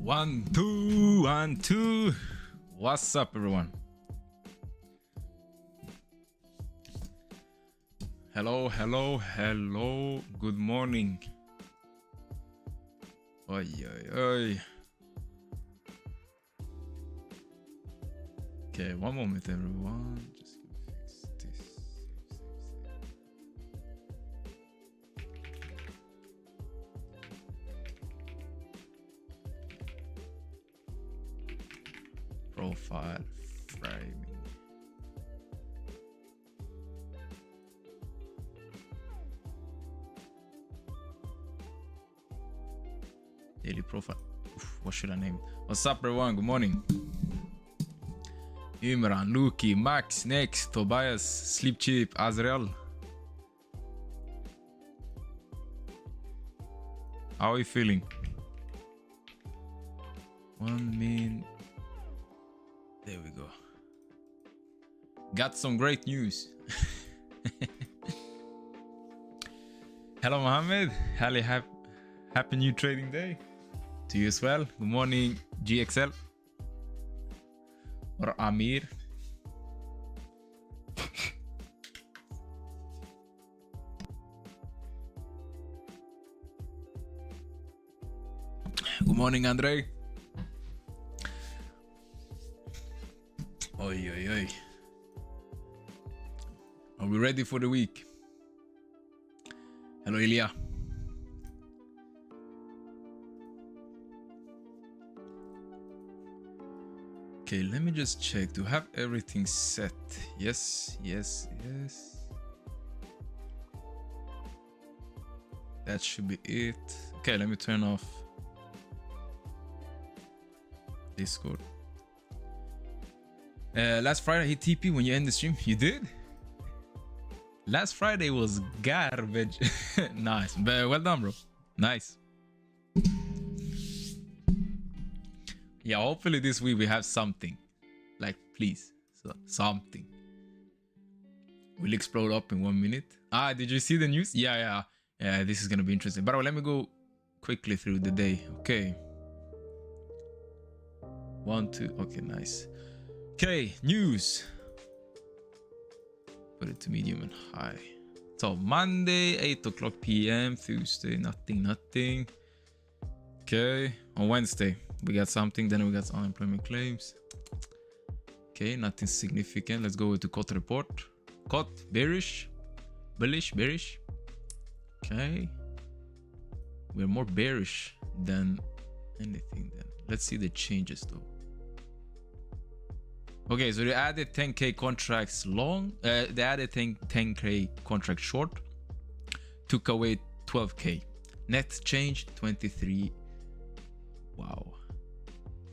One, two, 1, 2. What's up, everyone? Hello, hello, hello. Good morning. Oi, oi, oi. Okay, one moment, everyone. Just fix this. Profile framing. Daily profile. Oof, what should I name it? What's up, everyone? Good morning. Imran, Luki, Max, Next, Tobias, Sleep Cheap, Azrael. How are you feeling? 1 minute. There we go. Got some great news. Hello, Mohammed. Happy new trading day to you as well. Good morning, GXL. Or Amir. Good morning, Andre. Oi, oi, oi. Are we ready for the week? Hello, Ilya. Okay, let me just check. Do I have everything set? Yes, yes, yes. That should be it. Okay, let me turn off Discord. Last Friday I hit TP when you end the stream. You did? Last Friday was garbage. Nice. Well done, bro. Nice. Yeah, hopefully this week we have something. Like, please. Something. Will explode up in 1 minute. Ah, did you see the news? Yeah, this is gonna be interesting. But let me go quickly through the day. Okay. 1, 2. Okay, nice. Okay, news. Put it to medium and high. So Monday, 8 o'clock p.m. Tuesday, nothing. Okay, on Wednesday we got something. Then we got unemployment claims. Okay, nothing significant. Let's go to COT report. COT bearish, bearish. Okay, we're more bearish than anything. Then let's see the changes though. Okay, so they added 10k contracts long. They added 10k contract short. Took away 12k. Net change 23. Wow.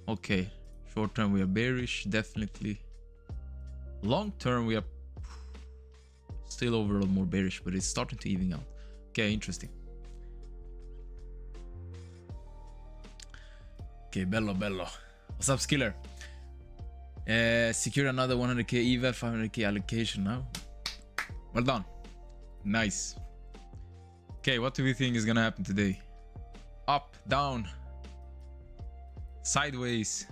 Okay, short term we are bearish, definitely. Long term we are still overall more bearish, but it's starting to even out. Okay, interesting. Okay, bello. What's up, Skiller? Secure another 100k EVA, 500k allocation now. Well done. Nice. Okay, what do we think is gonna happen today? Up, down, sideways.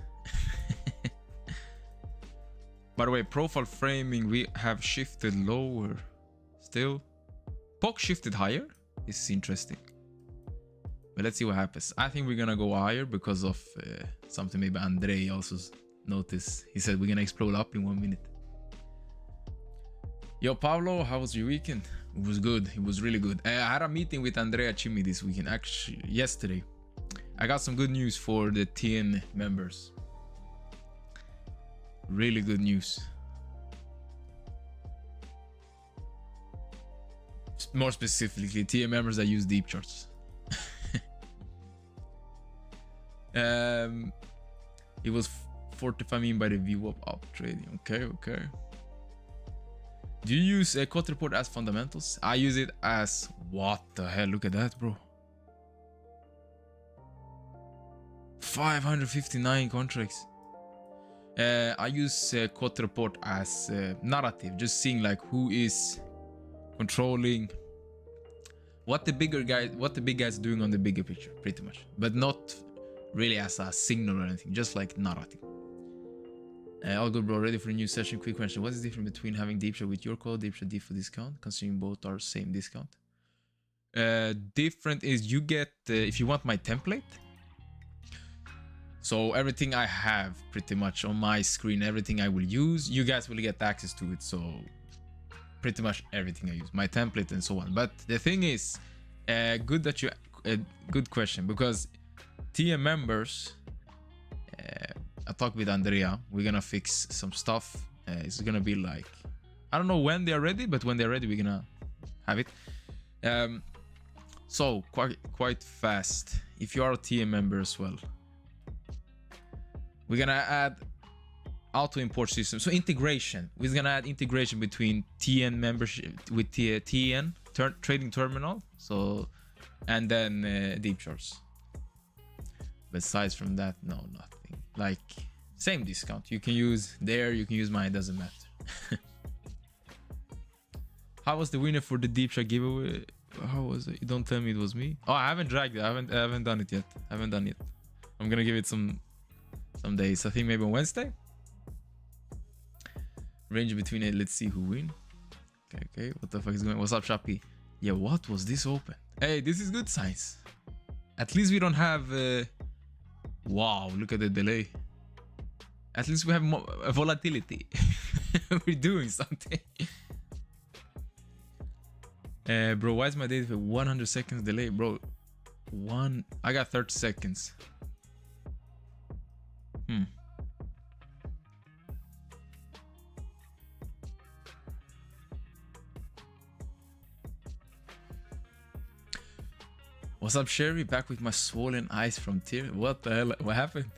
By the way, profile framing, we have shifted lower still. POC shifted higher. This is interesting. But let's see what happens. I think we're gonna go higher because of something maybe Andre also noticed. He said we're gonna explode up in 1 minute. Yo, Pablo, how was your weekend? It was good. It was really good. I had a meeting with Andrea Chimi this weekend, actually yesterday. I got some good news for the TN members. Really good news. More specifically, TN members that use Deepcharts. It was 45 million by the view of up trading. Okay. Do you use a COT report as fundamentals? I use it as... What the hell? Look at that, bro. 559 contracts. I use COT report as narrative, just seeing like who is controlling, what the big guys doing on the bigger picture, pretty much, but not really as a signal or anything, just like narrative. All good, bro. Ready for a new session? Quick question. What is the difference between having Deepchart with your code, Deepchart default discount, considering both are same discount? Different is you get, if you want my template, so everything I have pretty much on my screen, everything I will use, you guys will get access to it. So pretty much everything I use, my template and so on. But the thing is, good that you, good question, because TM members, I talked with Andrea, we're gonna fix some stuff. It's gonna be like, I don't know when they're ready, but when they're ready, we're gonna have it. So quite fast, if you are a TM member as well, we're gonna add auto import system. So integration, we're gonna add integration between TN membership with TN trading terminal, so, and then Deepcharts. Besides from that, no, nothing. Like same discount, you can use there, you can use mine, it doesn't matter. How was the winner for the Deepchart giveaway? How was it? You don't tell me it was me. Oh, I haven't dragged it. I haven't done it yet. I'm gonna give it some days. I think maybe on Wednesday. Range between it. Let's see who win. Okay. What the fuck is going on? What's up, Shappy? Yeah, what was this open? Hey, this is good signs. At least we don't have... wow, look at the delay. At least we have more volatility. We're doing something. Bro, why is my data for 100 seconds delay? Bro, I got 30 seconds. What's up, Sherry? Back with my swollen eyes from tear. What the hell? What happened?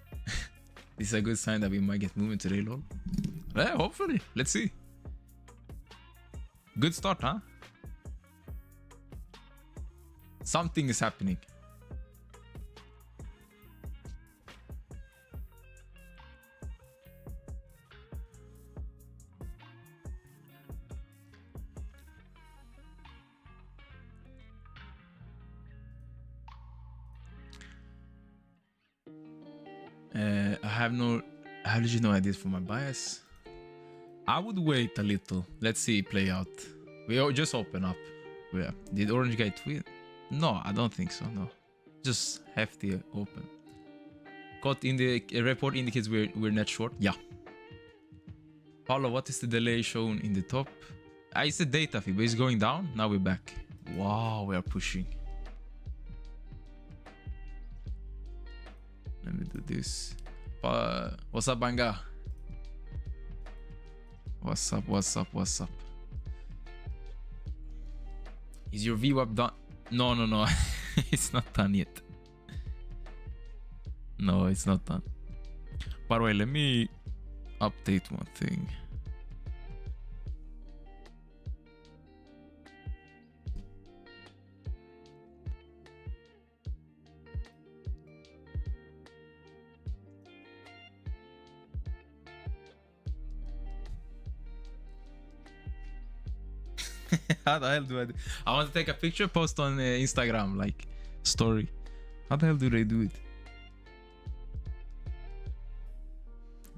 This is a good sign that we might get moving today, lol. Yeah, hopefully. Let's see. Good start, huh? Something is happening. I have no... How did you know I did for my bias? I would wait a little. Let's see it play out. We just open up. Yeah. Did Orange Guy tweet? No, I don't think so. No. Just hefty open. Got in the report indicates we're net short. Yeah. Paulo, what is the delay shown in the top? It's a data feed, but it's going down. Now we're back. Wow, we are pushing. Let me do this. What's up, Banga? What's up? Is your VWAP done? No. It's not done yet. No, it's not done. By the way, let me update one thing. How the hell do I do? I want to take a picture, post on Instagram, like story. How the hell do they do it?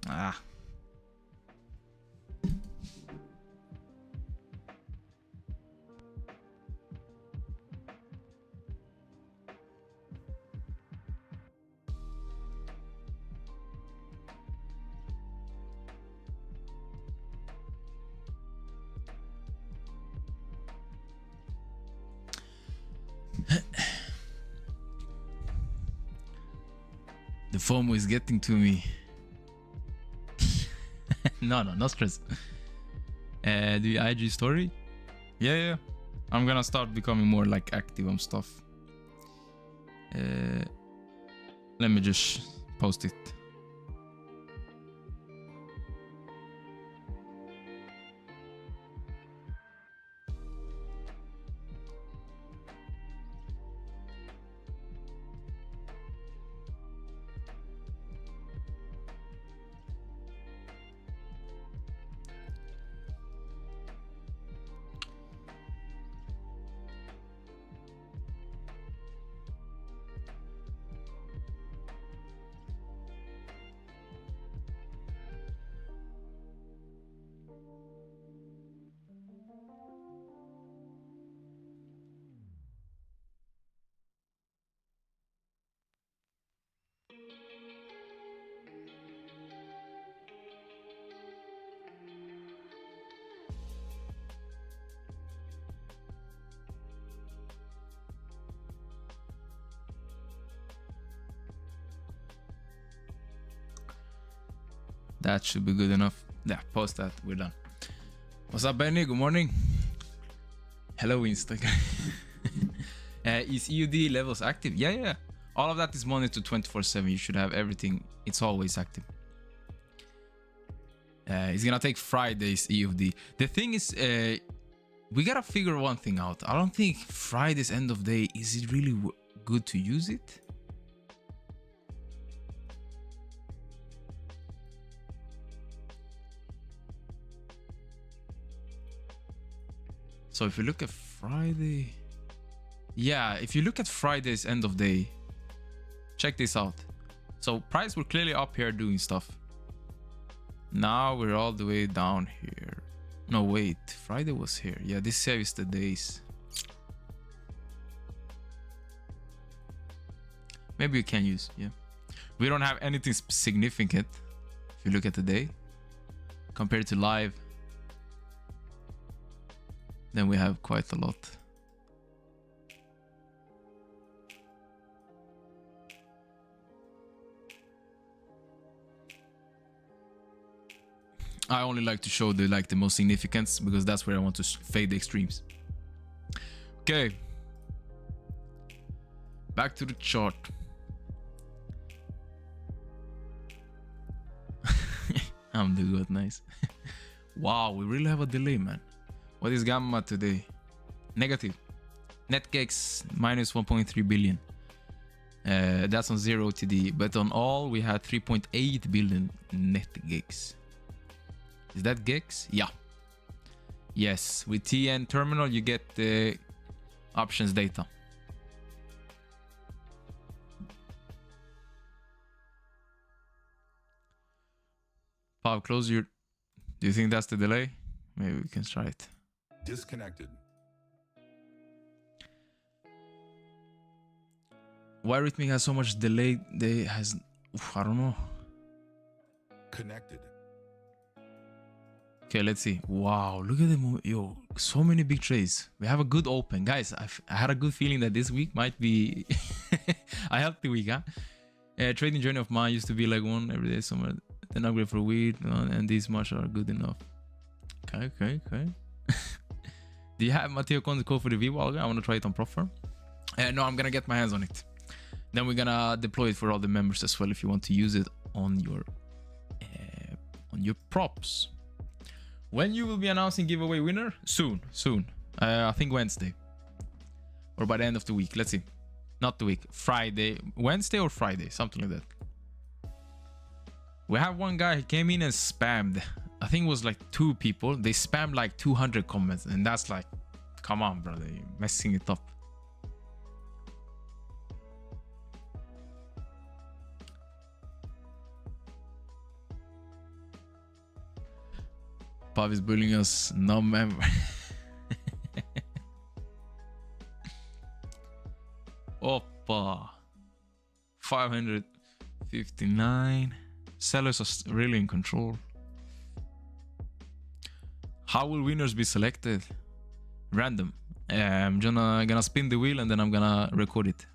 Ah. The FOMO is getting to me. No stress. The IG story? Yeah. I'm gonna start becoming more like active on stuff. Let me just post it. That should be good enough. Yeah, post that. We're done. What's up, Benny? Good morning. Hello, Instagram. Is EUD levels active? Yeah. All of that is monitored 24/7. You should have everything. It's always active. It's gonna take Friday's EUD. The thing is, we gotta figure one thing out. I don't think Friday's end of day, is it really good to use it? So if you look at Friday, yeah, if you look at Friday's end of day, check this out. So price were clearly up here doing stuff. Now we're all the way down here. No, wait, Friday was here. Yeah, this here is the days. Maybe you can use, yeah. We don't have anything significant if you look at the day compared to live. Then we have quite a lot. I only like to show the most significance because that's where I want to fade the extremes. Okay. Back to the chart. I'm the good, nice. Wow, we really have a delay, man. What is gamma today? Negative. Net gigs minus 1.3 billion. That's on 0 TD, but on all we had 3.8 billion net gigs. Is that gigs? Yeah. Yes, with TN terminal you get the options data. Pav, close your... Do you think that's the delay? Maybe we can try it. Disconnected. Why Rhythmic has so much delay? They has... I don't know. Connected. Okay, let's see. Wow, look at them. Yo, so many big trades. We have a good open. Guys, I had a good feeling that this week might be a healthy week, huh? Trading journey of mine used to be like one every day somewhere. Then upgrade for weed, and these much are good enough. Okay. Do you have Matteo Conte code for the Vivo? I want to try it on prop firm. No, I'm gonna get my hands on it. Then we're gonna deploy it for all the members as well if you want to use it on your props. When you will be announcing giveaway winner? Soon. I think Wednesday. Or by the end of the week. Let's see. Not the week. Friday. Wednesday or Friday. Something like that. We have one guy who came in and spammed. I think it was like 2 people. They spammed like 200 comments. And that's like, come on, brother. You're messing it up. Pav is bullying us, no member. Oppa. 559. Sellers are really in control. How will winners be selected? Random. I'm gonna spin the wheel and then I'm gonna record it.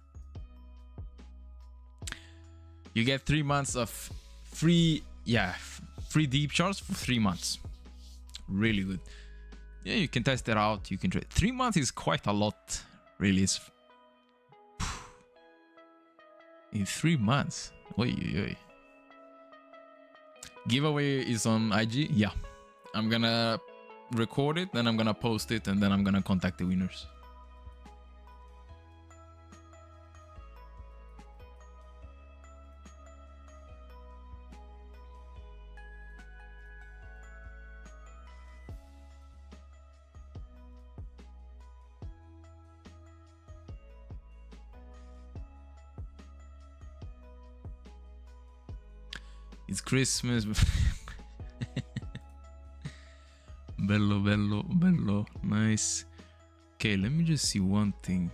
You get 3 months of free Deepcharts for 3 months. Really good. Yeah, you can test it out. You can trade. 3 months is quite a lot. Really, it's in 3 months. Oi. Giveaway is on IG. Yeah, I'm gonna record it, then I'm gonna post it, and then I'm gonna contact the winners. It's Christmas. bello. Nice. Okay, let me just see one thing.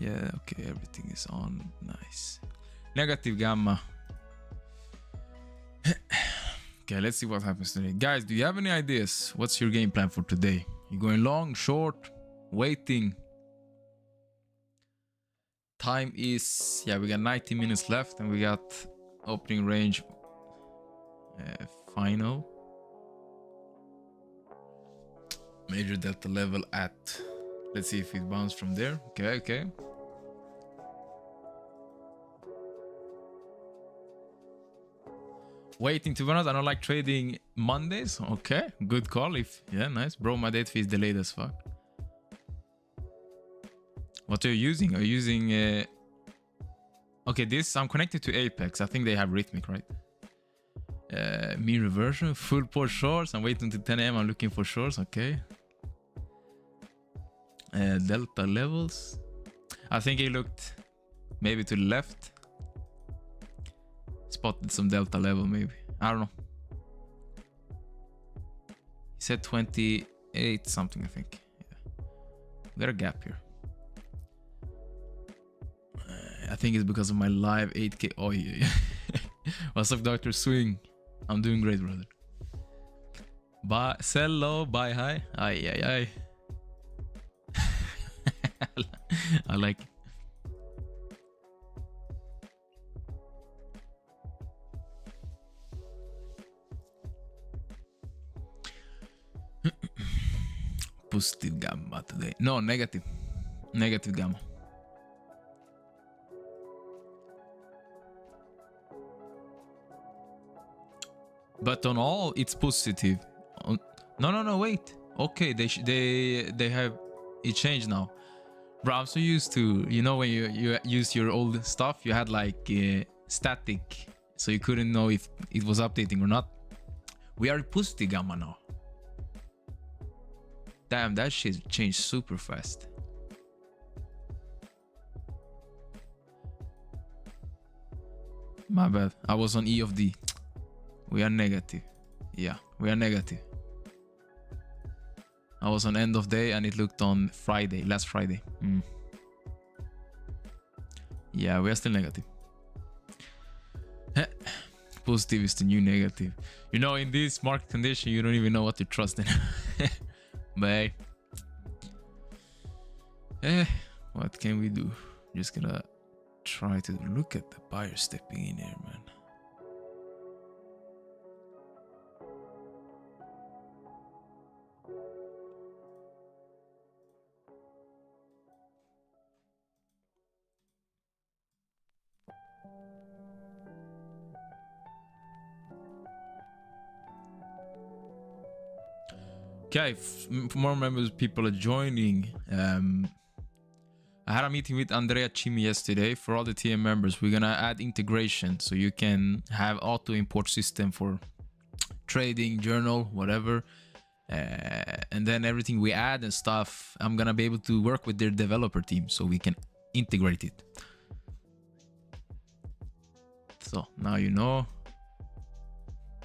Yeah, okay, everything is on. Nice. Negative gamma. Okay, let's see what happens today. Guys, do you have any ideas? What's your game plan for today? You going long, short, waiting? Time is, yeah, we got 90 minutes left and we got opening range Final. Major delta level at. Let's see if it bounced from there. Okay. Waiting, to be honest, I don't like trading Mondays. Okay, good call. Yeah, nice. Bro, my date fee is delayed as fuck. What are you using? Are you using... Okay, this, I'm connected to Apex. I think they have Rhythmic, right? Mean reversion, full port shorts. I'm waiting until 10 AM. I'm looking for shorts. Okay. Delta levels. I think he looked maybe to the left. Spotted some delta level, maybe. I don't know. He said 28 something, I think. Yeah. We got a gap here. I think it's because of my live 8K. Oh, yeah. What's up, Dr. Swing? I'm doing great, brother. Buy, sell low, buy high. Aye. I like it. Positive gamma today. No, negative. Negative gamma. But on all, it's positive. No, wait. Okay, they have it changed now. Bro, I'm so used to, you know, when you used your old stuff, you had like static, so you couldn't know if it was updating or not. We are positive gamma now. Damn, that shit changed super fast. My bad. I was on E of D. We are negative. Yeah, we are negative. I was on end of day and it looked on Friday, last Friday. Yeah, we are still negative. Positive is the new negative. You know, in this market condition, you don't even know what to trust in. But what can we do? Just gonna try to look at the buyer stepping in here, man. Okay, more members, people are joining. I had a meeting with Andrea Chimi yesterday. For all the TM members, we're gonna add integration so you can have auto import system for trading, journal, whatever. And then everything we add and stuff, I'm gonna be able to work with their developer team so we can integrate it. So now you know.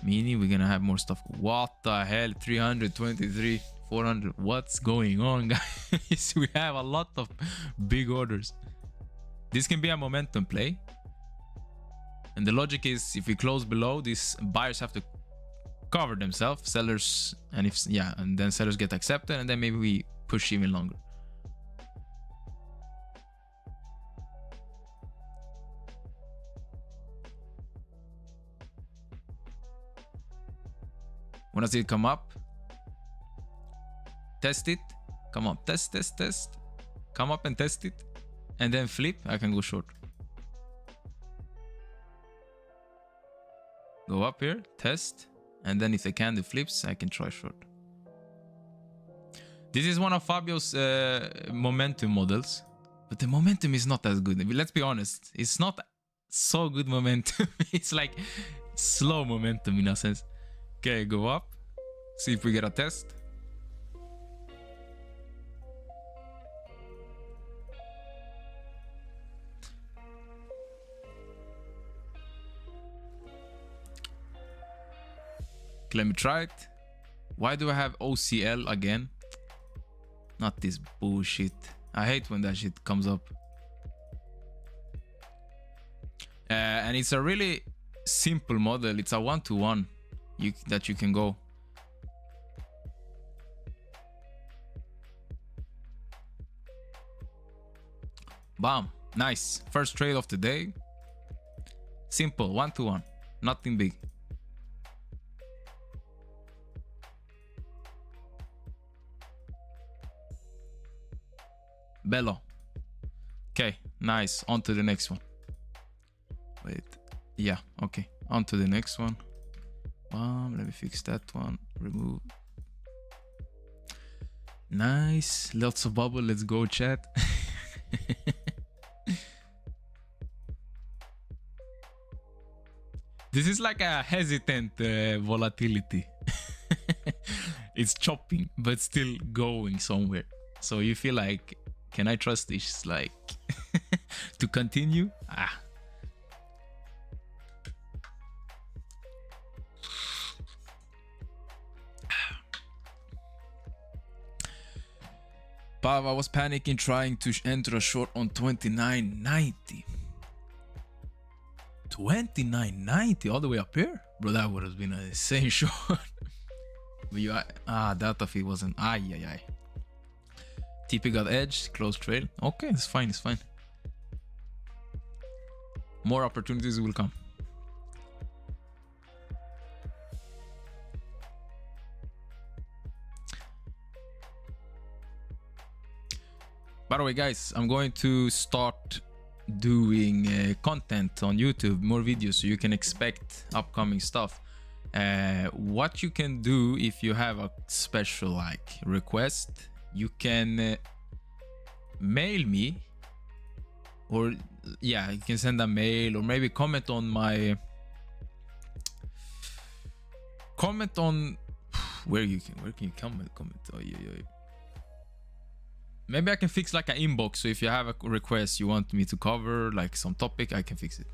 Meaning we're gonna have more stuff. What the hell? 323, 400. What's going on, guys? We have a lot of big orders. This can be a momentum play. And the logic is if we close below, these buyers have to cover themselves, sellers, and if and then sellers get accepted, and then maybe we push even longer. When I see it come up, test it, come up, test, come up and test it, and then flip, I can go short. Go up here, test, and then if the candle flips, I can try short. This is one of Fabio's momentum models, but the momentum is not as good. Let's be honest, it's not so good momentum. It's like slow momentum in a sense. Okay, go up. See if we get a test. Okay, let me try it. Why do I have OCL again? Not this bullshit. I hate when that shit comes up. And it's a really simple model. It's a 1-to-1. That you can go. Bam, nice. First trade of the day. Simple, 1-to-1, nothing big. Bello. Okay, nice. On to the next one. Wait. Yeah, okay. On to the next one. Let me fix that one. Remove. Nice. Lots of bubble. Let's go, chat. This is like a hesitant volatility. It's chopping, but still going somewhere. So you feel like, can I trust this? Like, to continue? Ah. Pav, I was panicking trying to enter a short on 29.90. 29.90 all the way up here? Bro, that would have been an insane short. But you, delta fee wasn't. Ay. TP got edge, close trail. Okay, it's fine, it's fine. More opportunities will come. By the way, guys, I'm going to start doing content on YouTube, more videos, so you can expect upcoming stuff. What you can do if you have a special like request, you can mail me, or yeah, you can send a mail, or maybe comment on my where can you comment. Oh, yeah. Maybe I can fix like an inbox, so if you have a request you want me to cover, like some topic, I can fix it.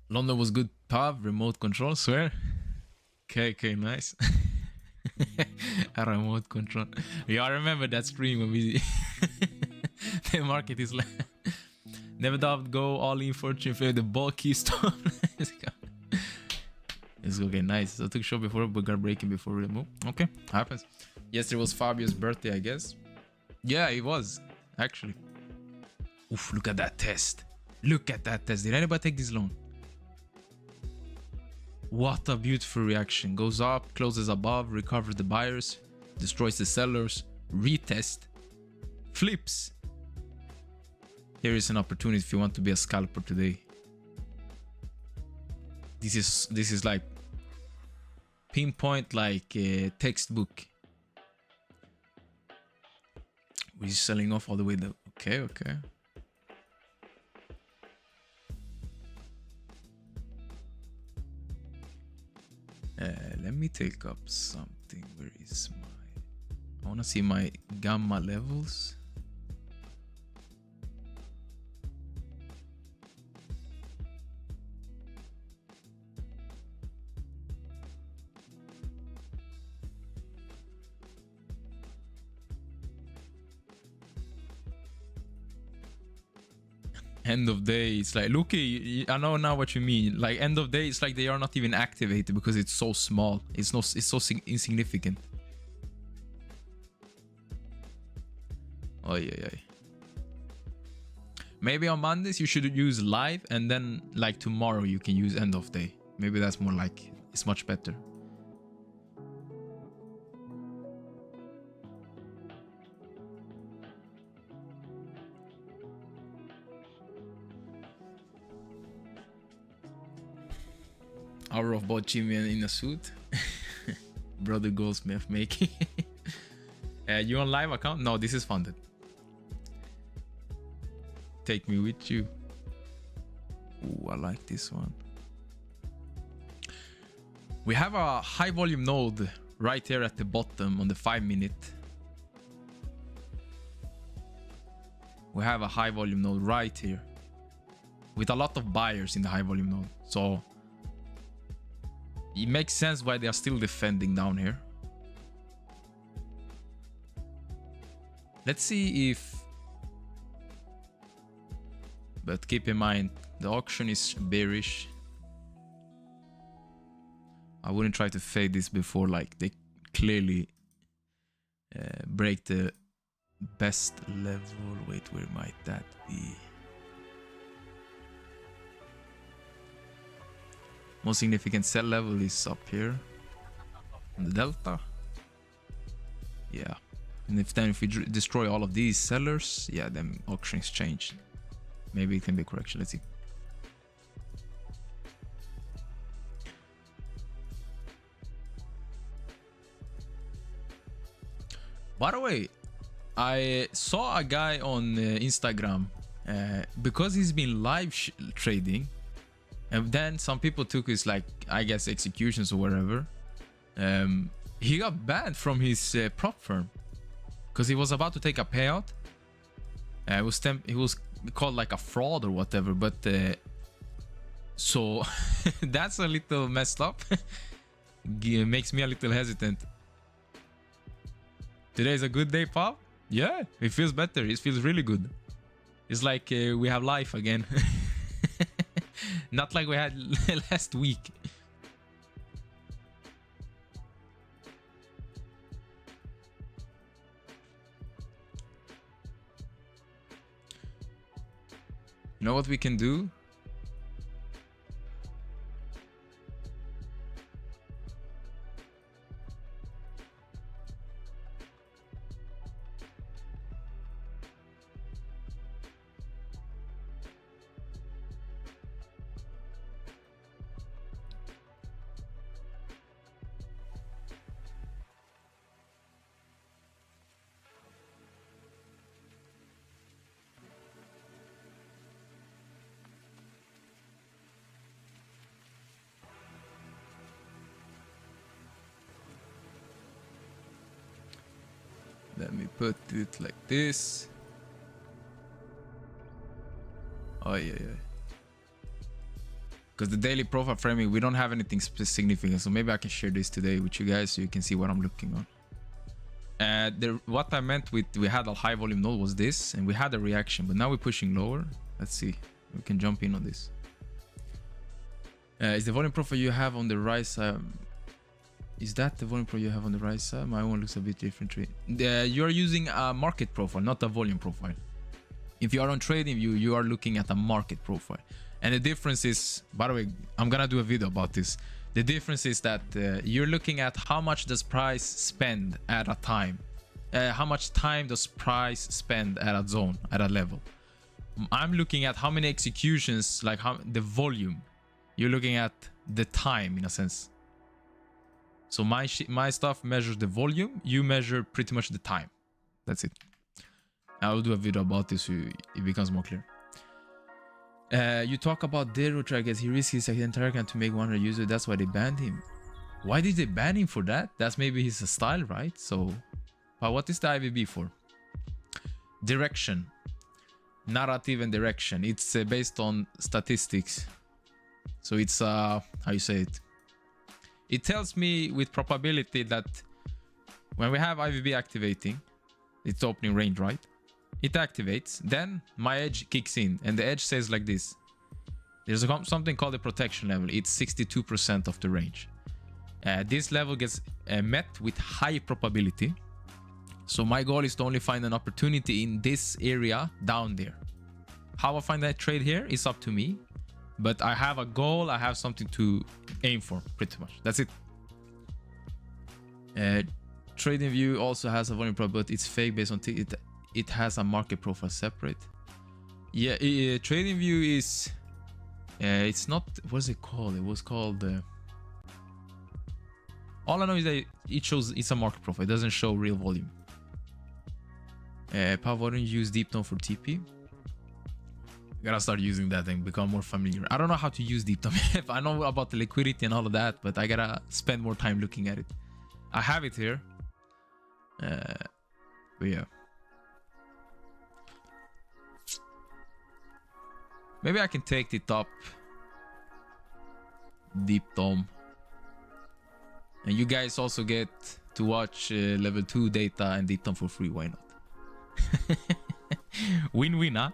London was good, Pav, remote control, swear. Okay, nice. A remote control. Yeah, I remember that stream when we the market is like never doubt, go all in fortune for the ball keystone. It's okay, nice. So I took shot before, but got breaking before we move. Okay, happens. Yesterday was Fabio's birthday, I guess. Yeah, it was, actually. Oof, look at that test. Look at that test. Did anybody take this loan? What a beautiful reaction. Goes up, closes above, recovers the buyers, destroys the sellers, retest, flips. Here is an opportunity if you want to be a scalper today. This is like pinpoint, like a textbook. We're selling off all the way though. Okay. Let me take up something. Where is my... I want to see my gamma levels. End of day, it's like, look, I know now what you mean. Like end of day, it's like they are not even activated because it's so small. It's so insignificant. Oh yeah. Maybe on Mondays you should use live, and then like tomorrow you can use end of day. Maybe that's more like, it's much better. Hour of bot Jimmy in a suit. Brother Goldsmith making. You on live account? No, this is funded. Take me with you. Ooh, I like this one. We have a high volume node right here at the bottom on the 5 minute. We have a high volume node right here with a lot of buyers in the high volume node. So it makes sense why they are still defending down here. Let's see if... But keep in mind, the auction is bearish. I wouldn't try to fade this before like they clearly break the best level. Wait, where might that be? Most significant sell level is up here on the delta. Yeah. And if we destroy all of these sellers, yeah, then auction exchange. Maybe it can be correction. Let's see. By the way, I saw a guy on Instagram because he's been live trading, and then some people took his, like, I guess executions or whatever. He got banned from his prop firm because he was about to take a payout. He was called like a fraud or whatever, but so that's a little messed up. Makes me a little hesitant. Today is a good day, Pav. Yeah, it feels better. It feels really good. It's like we have life again. Not like we had last week. You know what we can do? Let me put it like this. Oh yeah. Because the daily profile framing, we don't have anything significant, so maybe I can share this today with you guys so you can see what I'm looking on. What I meant with we had a high volume node was this, and we had a reaction, but now we're pushing lower. Let's see. We can jump in on this. Is the volume profile you have on the right side? Is that the volume profile you have on the right side? My one looks a bit different. You're using a market profile, not a volume profile. If you are on TradingView, you are looking at a market profile. And the difference is, by the way, I'm gonna do a video about this. The difference is that you're looking at how much does price spend at a time. How much time does price spend at a zone, at a level. I'm looking at how many executions, like the volume. You're looking at the time in a sense. So my stuff measures the volume. You measure pretty much the time. That's it. I will do a video about this so it becomes more clear. You talk about Dero Trackers. He risks his entire account to make 100 users. That's why they banned him. Why did they ban him for that? That's maybe his style, right? So, but what is the IVB for? Direction. Narrative and direction. It's based on statistics. So it's, how you say it? It tells me with probability that when we have IVB activating, it's opening range, right? It activates, then my edge kicks in, and the edge says like this. There's something called the protection level. It's 62% of the range. This level gets met with high probability. So my goal is to only find an opportunity in this area down there. How I find that trade here is up to me. But I have a goal, I have something to aim for, pretty much. That's it. TradingView also has a volume profile, but it's fake based on it has a market profile separate. Yeah, TradingView is it's not, what's it called? It was called all I know is that it shows it's a market profile. It doesn't show real volume. Pavlovic use deep tone for TP. Gotta start using that and become more familiar. I don't know how to use deep tone. I know about the liquidity and all of that, but I gotta spend more time looking at it. I have it here. But yeah. Maybe I can take it up. Deep tone. And you guys also get to watch level 2 data and deep tone for free. Why not? Win-win, huh?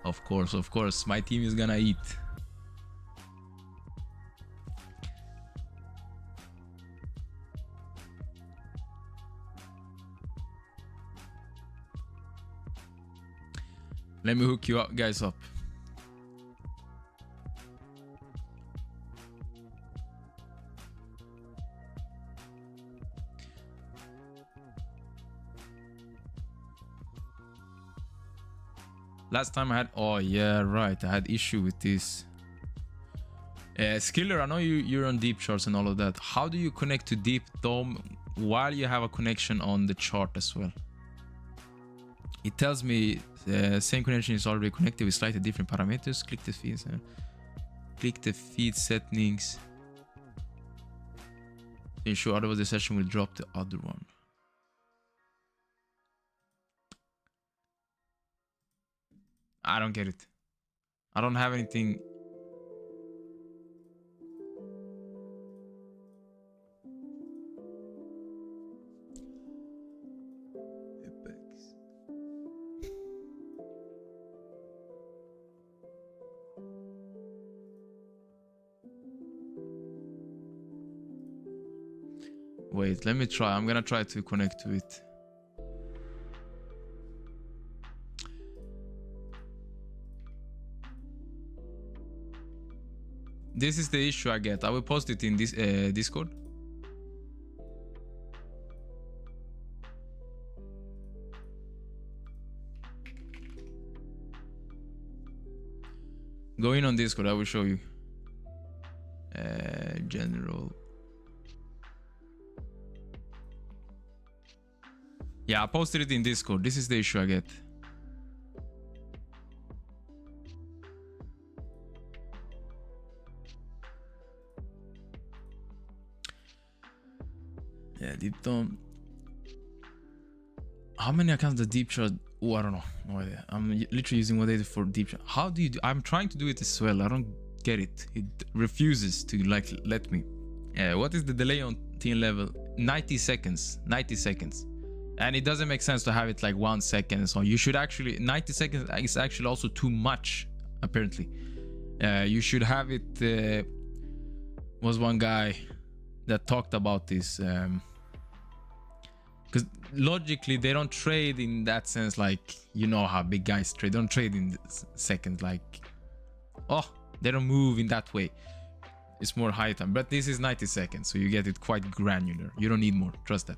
Of course, my team is gonna eat. Let me hook you up, guys up. Last time I had, oh yeah, right, I had issue with this. Skiller, I know you're on Deepcharts and all of that. How do you connect to Deep Dome while you have a connection on the chart as well? It tells me the same connection is already connected with slightly different parameters. Click the feeds. Click the feed settings. Ensure otherwise the session will drop the other one. I don't get it. I don't have anything. Wait, let me try. I'm gonna try to connect to it. This is the issue I get. I will post it in this Discord. Go in on Discord. I will show you. General. Yeah, I posted it in Discord. This is the issue I get. Yeah, Deep Dome. How many accounts does Deepchart? Oh, I don't know. No idea. I'm literally using one data for Deepchart. How do you do? I'm trying to do it as well. I don't get it. It refuses to like let me. Yeah, what is the delay on team level? 90 seconds. 90 seconds. And it doesn't make sense to have it like 1 second. So you should actually 90 seconds is actually also too much, apparently. You should have it. Was one guy that talked about this. Because logically they don't trade in that sense, like you know how big guys trade. They don't trade in seconds, like they don't move in that way. It's more high time, but this is 90 seconds, so you get it quite granular. You don't need more, trust that.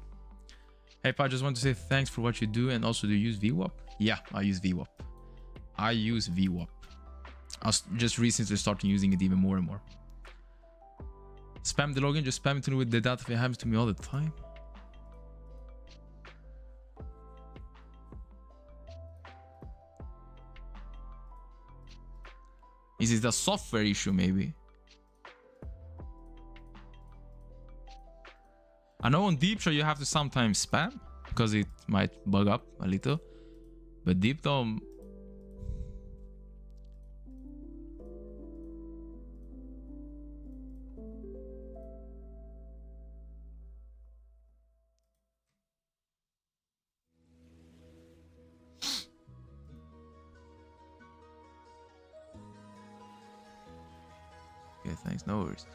Hey Pa, just want to say thanks for what you do. And also, do you use VWAP? Yeah, I use VWAP. I use VWAP. I was just recently starting using it even more and more. Spam the login, just spam it with the data. It happens to me all the time. Is it a software issue maybe? I know on Deepchart you have to sometimes spam because it might bug up a little, but Deep Dome. Okay, thanks, no worries.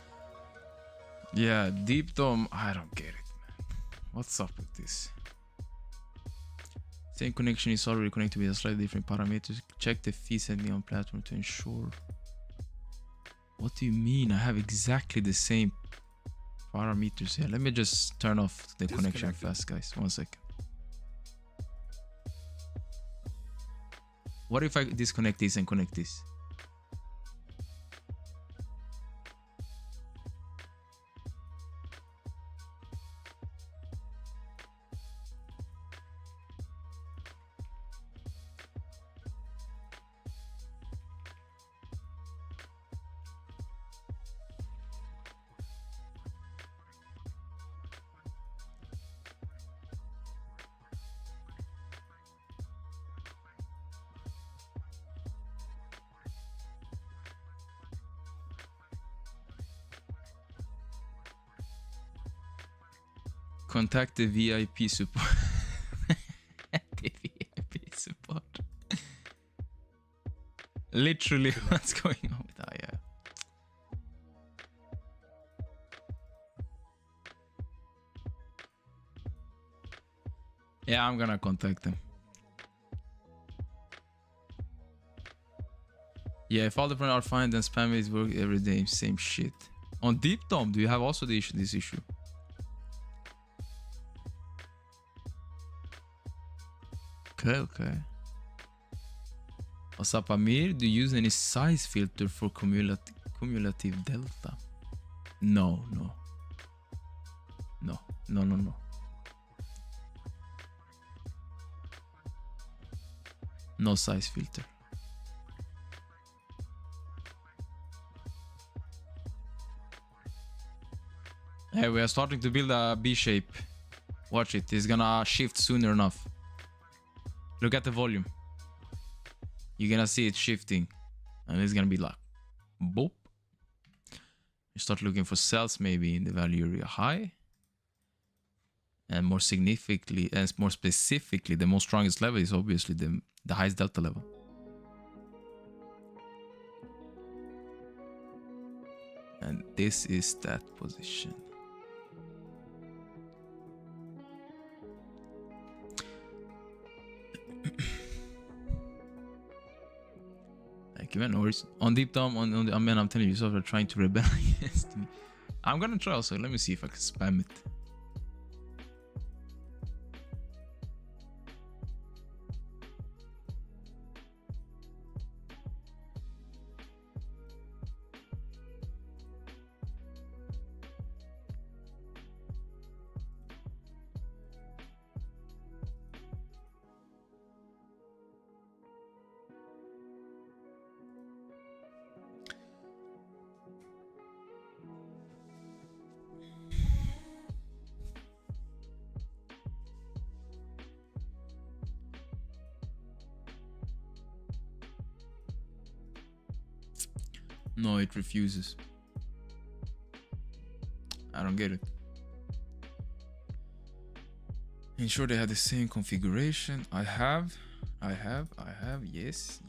Yeah, Deep Dome, I don't get it, man. What's up with this? Same connection is already connected with a slightly different parameters. Check the feed setting on platform to ensure. What do you mean? I have exactly the same parameters here. Let me just turn off the connection fast, guys. 1 second. What if I disconnect this and connect this? Contact the VIP support. The VIP support. Literally, what's going on with that? Yeah. Yeah, I'm gonna contact them. Yeah, if all the friends are fine, then spam is work every day. Same shit. On Deep Dome, do you have also this issue? Okay. What's up, Amir? Do you use any size filter for cumulative delta? No. No size filter. Hey, we are starting to build a B shape. Watch it. It's gonna shift soon enough. Look at the volume. You're gonna see it shifting. And it's gonna be like, boop. You start looking for cells maybe in the value area high. And more significantly, and more specifically, the most strongest level is obviously the highest delta level. And this is that position. Thank you, man. Or on Deep Dome, on man, I'm telling you, you're trying to rebel against me. I'm gonna try also. Let me see if I can spam it. No, it refuses. I don't get it. Ensure they have the same configuration. I have. Yes.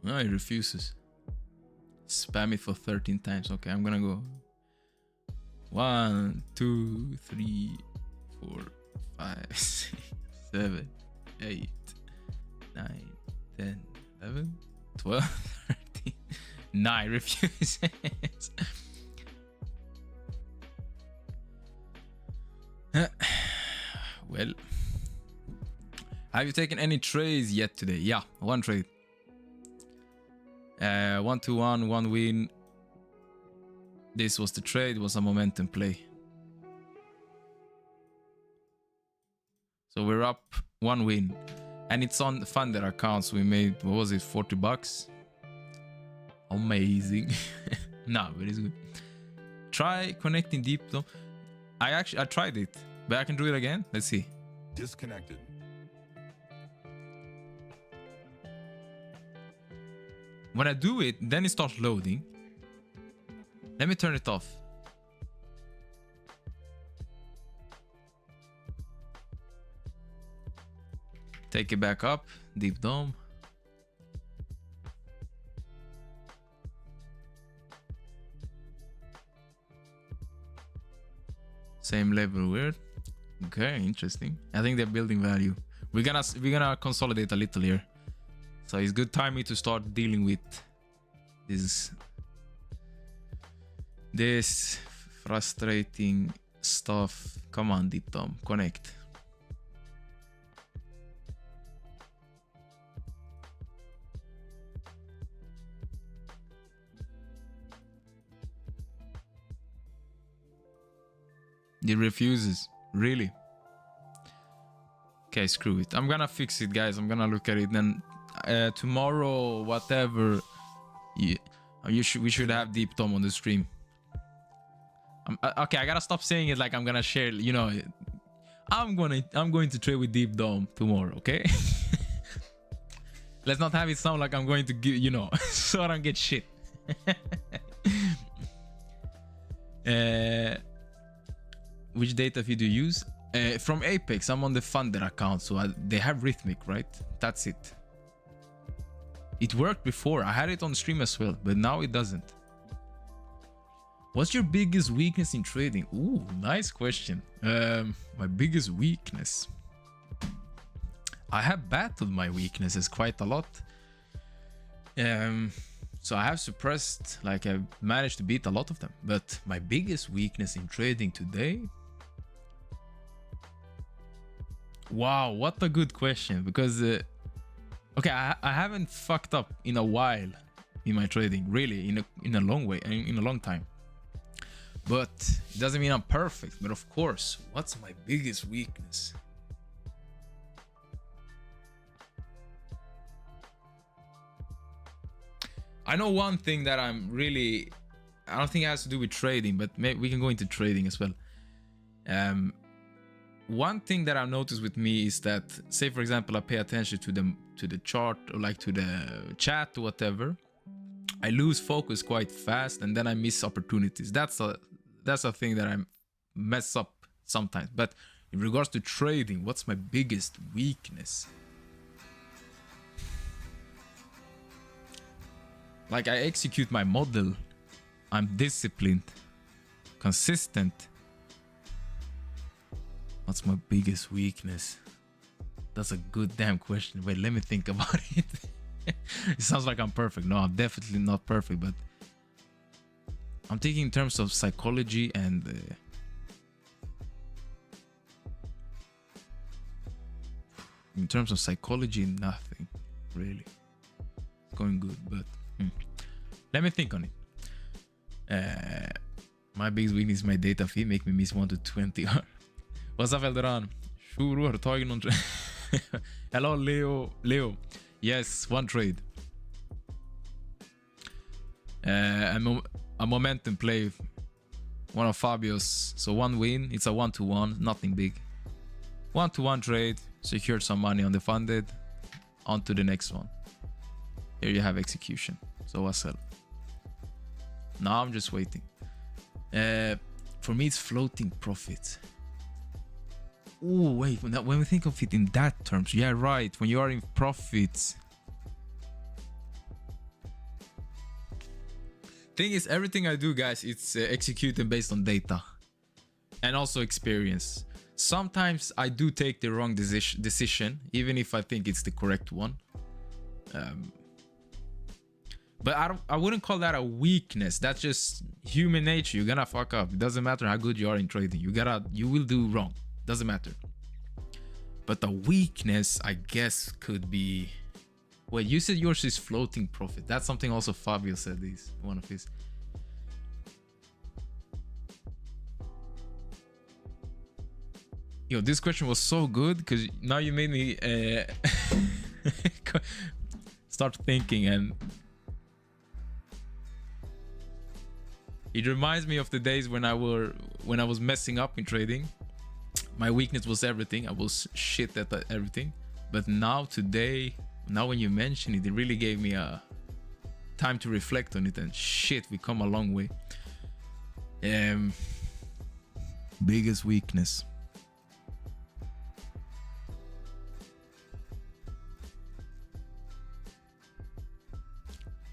No, it refuses. Spam it for 13 times. Okay, I'm gonna go 1, 2, 3, 4, 5, 6, 7, 8, 9, 10, 11, 12, 13. 9 refuses. Well, have you taken any trades yet today? Yeah, one trade. 1-1, 1 win. This was the trade. It was a momentum play. So we're up 1 win. And it's on the Thunder accounts. We made, what was it, $40? Amazing. Nah, but it's good. Try connecting deep though. I tried it, but I can do it again. Let's see. Disconnected. When I do it, then it starts loading. Let me turn it off. Take it back up. Deep Dome. Same level weird. Okay, interesting. I think they're building value. We're gonna consolidate a little here. So it's good timing to start dealing with this frustrating stuff. Come on, Deep Dome, connect. It refuses. Really? Okay, screw it. I'm gonna fix it, guys. I'm gonna look at it. Then tomorrow, whatever. We should have Deep Dome on the stream. Okay, I gotta stop saying it like I'm gonna share. You know, I'm going to trade with Deep Dome tomorrow. Okay. Let's not have it sound like I'm going to give. You know, so I don't get shit. Which data feed do you use? From Apex, I'm on the Funder account, so they have Rhythmic, right? That's it. It worked before. I had it on stream as well, but now it doesn't. What's your biggest weakness in trading? Ooh, nice question. My biggest weakness. I have battled my weaknesses quite a lot. So I have suppressed, like I've managed to beat a lot of them. But my biggest weakness in trading today. Wow, what a good question. Because, okay, I haven't fucked up in a while in my trading, really, in a long way, in a long time. But it doesn't mean I'm perfect. But of course, what's my biggest weakness? I know one thing that I don't think it has to do with trading, but maybe we can go into trading as well. One thing that I've noticed with me is that, say for example, I pay attention to the chart or like to the chat or whatever. I lose focus quite fast and then I miss opportunities. That's a thing that I mess up sometimes. But in regards to trading, what's my biggest weakness? Like, I execute my model. I'm disciplined, consistent. What's my biggest weakness? That's a good damn question. Wait, let me think about it. It sounds like I'm perfect. No, I'm definitely not perfect, but I'm thinking in terms of psychology and in terms of psychology, nothing really. It's going good, but let me think on it. My biggest weakness is my data feed, make me miss 1 to 20. What's up, Eldoran? Shuru, har du tagit någon trade? Hello, Leo. Yes, one trade. A momentum play. One of Fabio's. So one win. It's a 1-to-1. Nothing big. 1-to-1 trade. Secured some money on the funded. On to the next one. Here you have execution. So I sell. Now I'm just waiting. For me, it's floating profit. Oh, wait. When we think of it in that terms, yeah, right. When you are in profits. Thing is, everything I do, guys, it's executed based on data and also experience. Sometimes I do take the wrong decision, even if I think it's the correct one. But I wouldn't call that a weakness. That's just human nature. You're gonna fuck up. It doesn't matter how good you are in trading. You will do wrong. Doesn't matter. But the weakness, I guess, could be. Wait, you said yours is floating profit. That's something also Fabio said. This one of his. Yo, this question was so good because now you made me start thinking, and it reminds me of the days when I was messing up in trading. My weakness was everything. I was shit at everything. But now today, now when you mention it, it really gave me a time to reflect on it, and shit, we come a long way. Biggest weakness.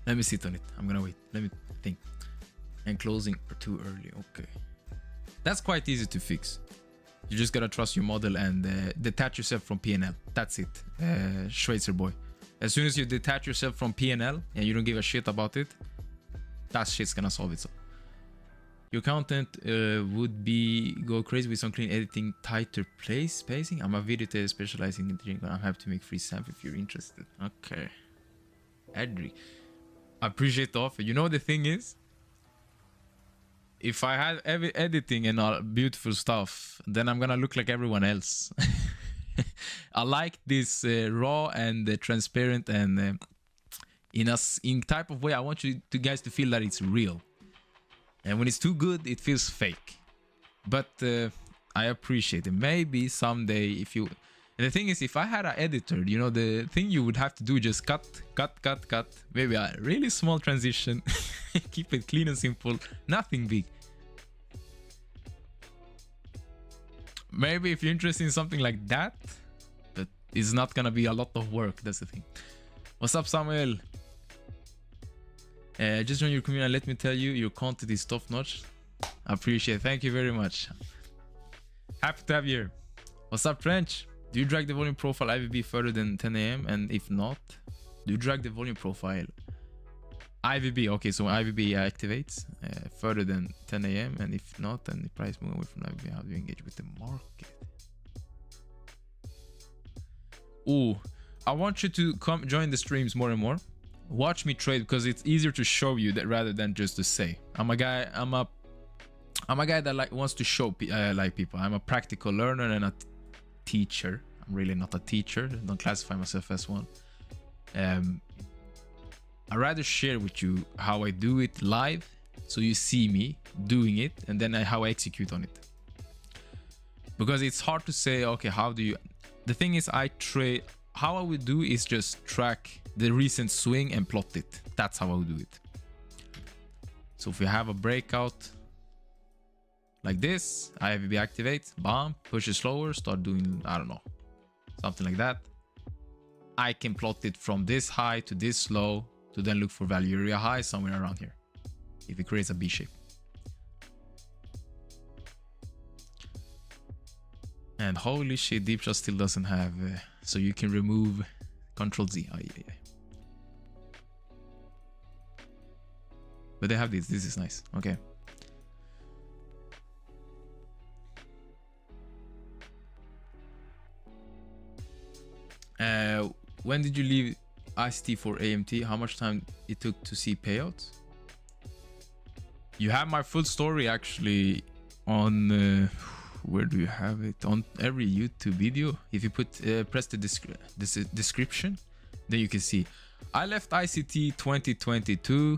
Let me sit on it. I'm gonna wait. Let me think. And closing are too early. Okay. That's quite easy to fix. You just gotta trust your model and detach yourself from PNL. That's it. Schweitzer boy. As soon as you detach yourself from PNL and you don't give a shit about it, that shit's gonna solve itself. Your content would be go crazy with some clean editing, tighter spacing. I'm a video editor specializing in drink. I'm happy to make free sample if you're interested. Okay. Edric. I appreciate the offer. You know the thing is, if I had editing and all beautiful stuff, then I'm gonna look like everyone else. I like this raw and transparent, and in type of way I want you guys to feel that it's real. And when it's too good, it feels fake. But I appreciate it. Maybe someday, if you. And the thing is, if I had an editor, you know, the thing you would have to do, just cut. Maybe a really small transition. Keep it clean and simple. Nothing big. maybe if you're interested in something like that, but it's not gonna be a lot of work. That's the thing. What's up, Samuel? Just join your community and let me tell you, your content is top notch. I appreciate it. Thank you very much. Happy to have you here. What's up, Trench? Do you drag the volume profile IVB further than 10 a.m.? And if not, do you drag the volume profile IVB? Okay, so when IVB activates further than 10 a.m. and if not, then the price move away from IVB. How do you engage with the market? Ooh, I want you to come join the streams more and more. Watch me trade because it's easier to show you that rather than just to say. I'm a guy that wants to show like people. I'm a practical learner and a teacher. I'm really not a teacher. Don't classify myself as one. I'd rather share with you how I do it live, so you see me doing it, and then how I execute on it. Because it's hard to say, okay, how do you... The thing is, I trade... How I would do is just track the recent swing and plot it. That's how I would do it. So if we have a breakout like this, IVB activates, bam, push it slower, start doing, I don't know, something like that. I can plot it from this high to this low to then look for value area high somewhere around here if it creates a B shape. And holy shit, Deepcharts still doesn't have, so you can remove Control Z. Oh, yeah. But they have this. This is nice. Okay. When did you leave ICT for AMT? How much time it took to see payouts? You have my full story actually on where do you have it? On every YouTube video. If you put press the description, then you can see. I left ICT 2022.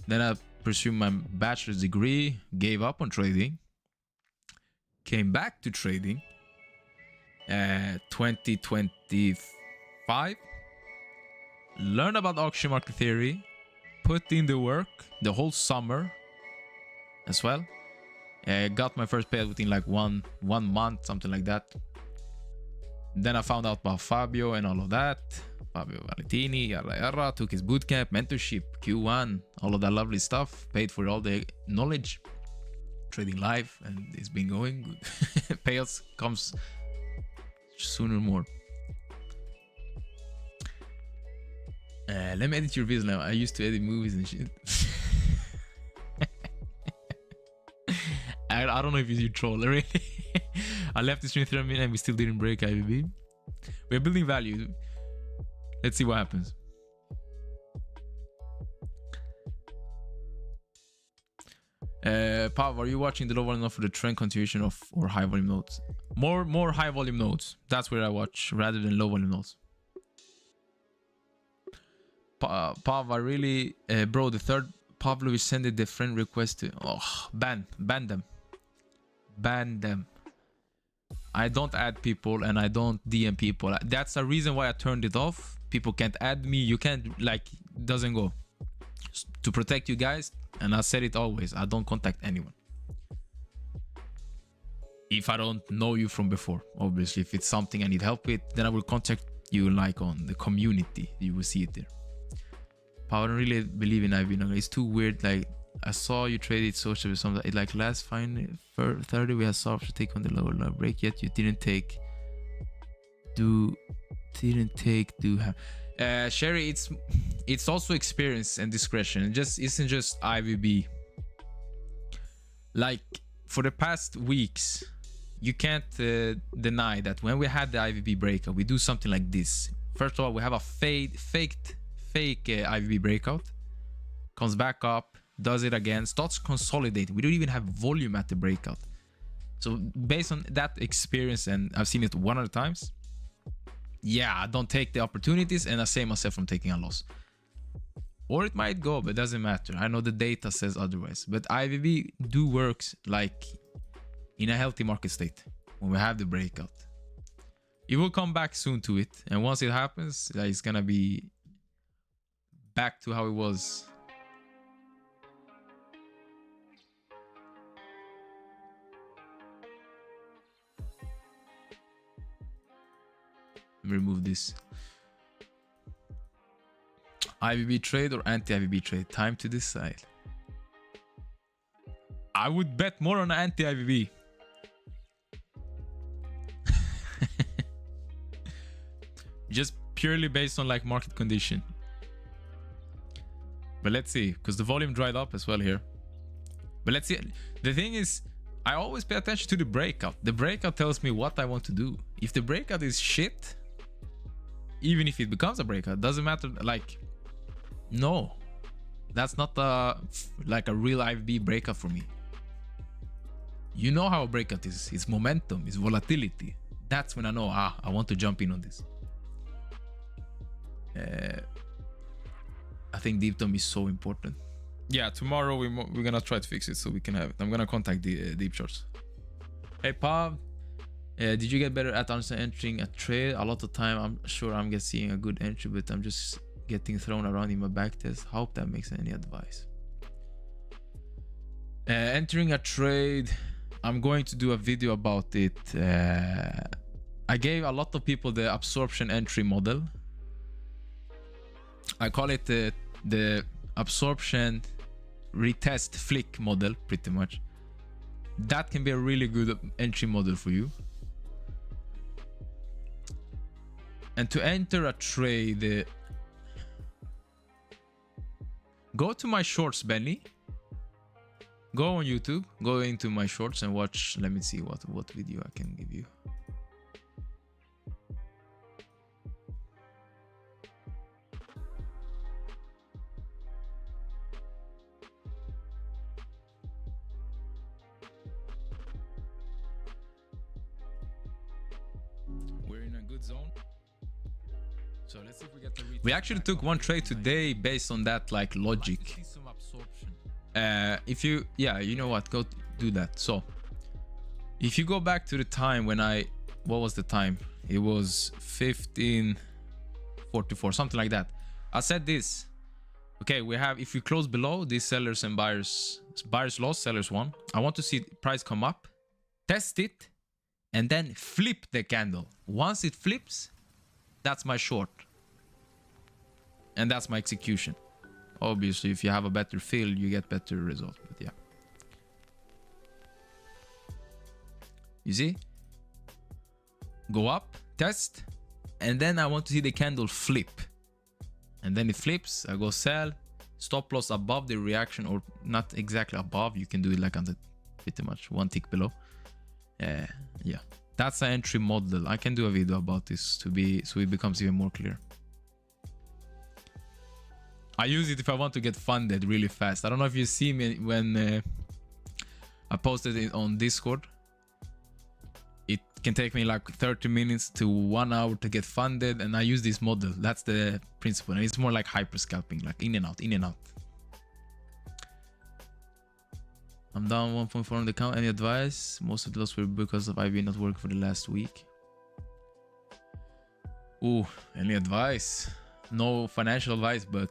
Then I pursued my bachelor's degree, gave up on trading, came back to trading 2025, learned about auction market theory, put in the work the whole summer as well. Got my first payout within like one month, something like that. Then I found out about Fabio and all of that. Fabio Valentini, took his bootcamp, mentorship, Q1, all of that lovely stuff. Paid for all the knowledge, trading live, and it's been going good. Payouts comes sooner or more. Let me edit your videos now. I used to edit movies and shit. I don't know if you troll, really. I left the stream 3 minutes and we still didn't break IVB. We're building value. Let's see what happens. Pav, are you watching the low volume node for the trend continuation of or high volume nodes? More high volume nodes. That's where I watch rather than low volume nodes. Pav, I really, bro, the third Pavlovic sent the friend request to ban them. Ban them. I don't add people and I don't DM people. That's the reason why I turned it off. People can't add me. You can't, like, doesn't go. To protect you guys, and I said it always, I don't contact anyone. If I don't know you from before, obviously, if it's something I need help with, then I will contact you like on the community. You will see it there. But I don't really believe in IB. It's too weird. Like, I saw you traded social with something. Like last fine for 30, we had soft to take on the lower break, yet you didn't take. Do have. Sherry, it's also experience and discretion. It just isn't just IVB. Like for the past weeks, you can't deny that when we had the IVB breakout, we do something like this. First of all, we have a fake IVB breakout, comes back up, does it again, starts consolidating. We don't even have volume at the breakout. So based on that experience, and I've seen it 100 times, yeah, I don't take the opportunities and I save myself from taking a loss. Or it might go, but it doesn't matter. I know the data says otherwise. But IVB do works like in a healthy market state when we have the breakout. It will come back soon to it. And once it happens, it's gonna be back to how it was. Let me remove this. IVB trade or anti-IVB trade? Time to decide. I would bet more on anti-IVB. Just purely based on like market condition. But let's see, because the volume dried up as well here. But let's see. The thing is, I always pay attention to the breakout. The breakout tells me what I want to do. If the breakout is shit, even if it becomes a breakout, doesn't matter. Like, no, that's not like a real IVB breakout for me. You know how a breakout is. It's momentum, it's volatility. That's when I know, I want to jump in on this. I think deep term is so important. Yeah, tomorrow we're gonna try to fix it so we can have it. I'm gonna contact the Deepcharts. Hey Pav, did you get better at entering a trade? A lot of time I'm sure I'm seeing a good entry, but I'm just getting thrown around in my back test. Hope that makes any advice. Entering a trade, I'm going to do a video about it. I gave a lot of people the absorption entry model. I call it the absorption retest flick model, pretty much. That can be a really good entry model for you. And to enter a trade, go to my shorts, Benny. Go on YouTube, go into my shorts and watch. Let me see what video I can give you. We're in a good zone. So let's see if we get the retest. We actually took one trade today based on that like logic. If you, yeah, you know what, go do that. So if you go back to the time when what was the time? It was 15:44, something like that. I said this. Okay, we have, if we close below these sellers and buyers lost, sellers won. I want to see price come up, test it, and then flip the candle. Once it flips, that's my short. And that's my execution. Obviously, if you have a better feel, you get better results. But yeah. You see? Go up, test, and then I want to see the candle flip. And then it flips, I go sell, stop loss above the reaction, or not exactly above. You can do it like on the pretty much one tick below. Yeah. That's an entry model. I can do a video about this so it becomes even more clear. I use it if I want to get funded really fast. I don't know if you see me when I posted it on Discord. It can take me like 30 minutes to 1 hour to get funded, and I use this model. That's the principle, and it's more like hyper scalping, like in and out, in and out. I'm down 1.4 on the count. Any advice? Most of the loss were because of IB not working for the last week. Ooh, any advice? No financial advice, but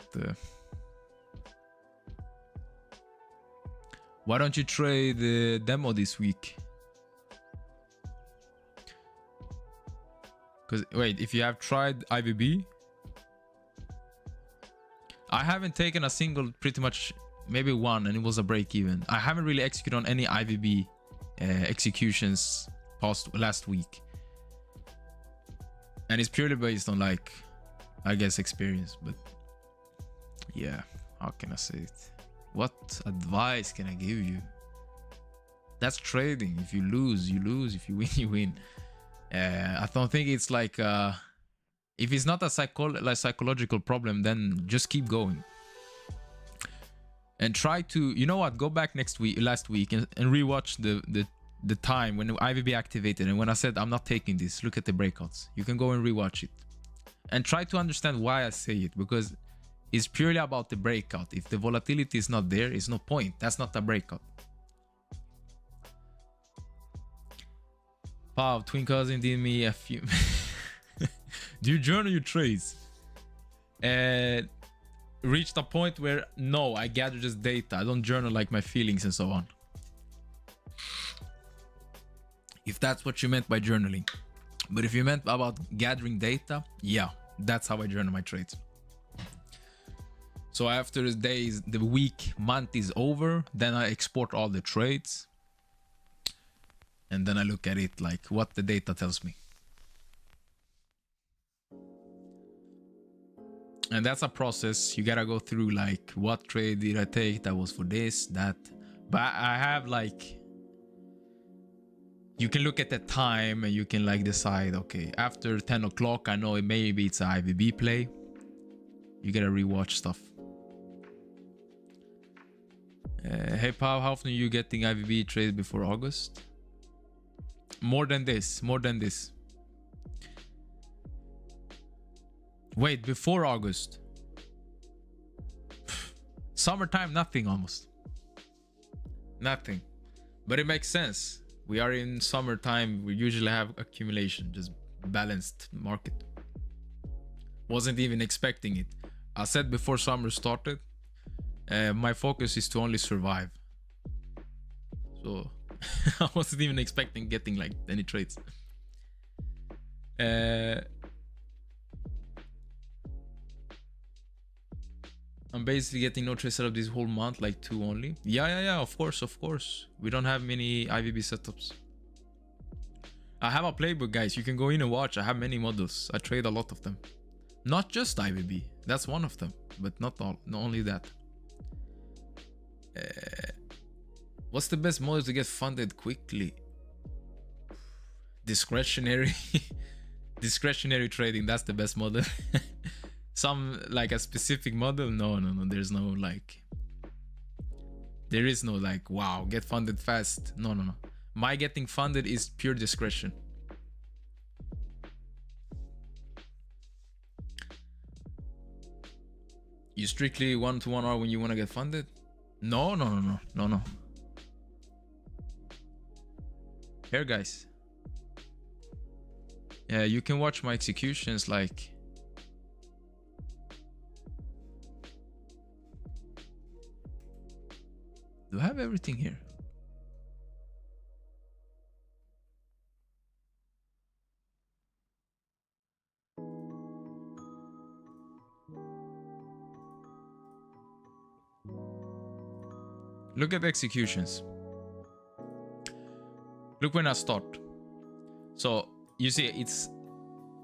why don't you trade the demo this week? Because wait, if you have tried IVB, I haven't taken a single, pretty much maybe one, and it was a break even. I haven't really executed on any IVB executions past last week, and it's purely based on like, I guess, experience. But yeah, how can I say it? What advice can I give you? That's trading. If you lose, you lose. If you win, you win. I don't think it's like if it's not a psychological problem, then just keep going and try to, you know what, go back last week and rewatch the time when IVB activated and when I said I'm not taking this. Look at the breakouts. You can go and rewatch it and try to understand why I say it, because it's purely about the breakout. If the volatility is not there, it's no point. That's not a breakout. Wow, twin cousin did me a few. Do you journal your trades? Reached a point where no, I gather just data. I don't journal like my feelings and so on. If that's what you meant by journaling. But if you meant about gathering data, yeah, that's how I journal my trades. So after the days, the week, month is over, then I export all the trades. And then I look at it like what the data tells me. And that's a process. You gotta go through like, what trade did I take? That was for this, that. But I have like, you can look at the time and you can like decide, okay, after 10 o'clock, I know maybe it's an IVB play. You gotta rewatch stuff. Hey Pav, how often are you getting IVB trades before August? More than this, more than this. Wait, before August? Summertime, nothing almost. Nothing. But it makes sense. We are in summertime. We usually have accumulation, just balanced market. Wasn't even expecting it. I said before summer started, my focus is to only survive. So I wasn't even expecting getting like any trades. I'm basically getting no trade setup this whole month, like 2 only. Yeah, of course. We don't have many IVB setups. I have a playbook, guys. You can go in and watch. I have many models. I trade a lot of them. Not just IVB. That's one of them, but not all. Not only that. What's the best model to get funded quickly? Discretionary. Discretionary trading. That's the best model. Some like a specific model, no, there's no like, there is no like, wow, get funded fast. No. My getting funded is pure discretion. You strictly 1 to 1 hour when you want to get funded? No. Here, guys. Yeah, you can watch my executions like, do I have everything here? Look at the executions. Look when I start. So you see it's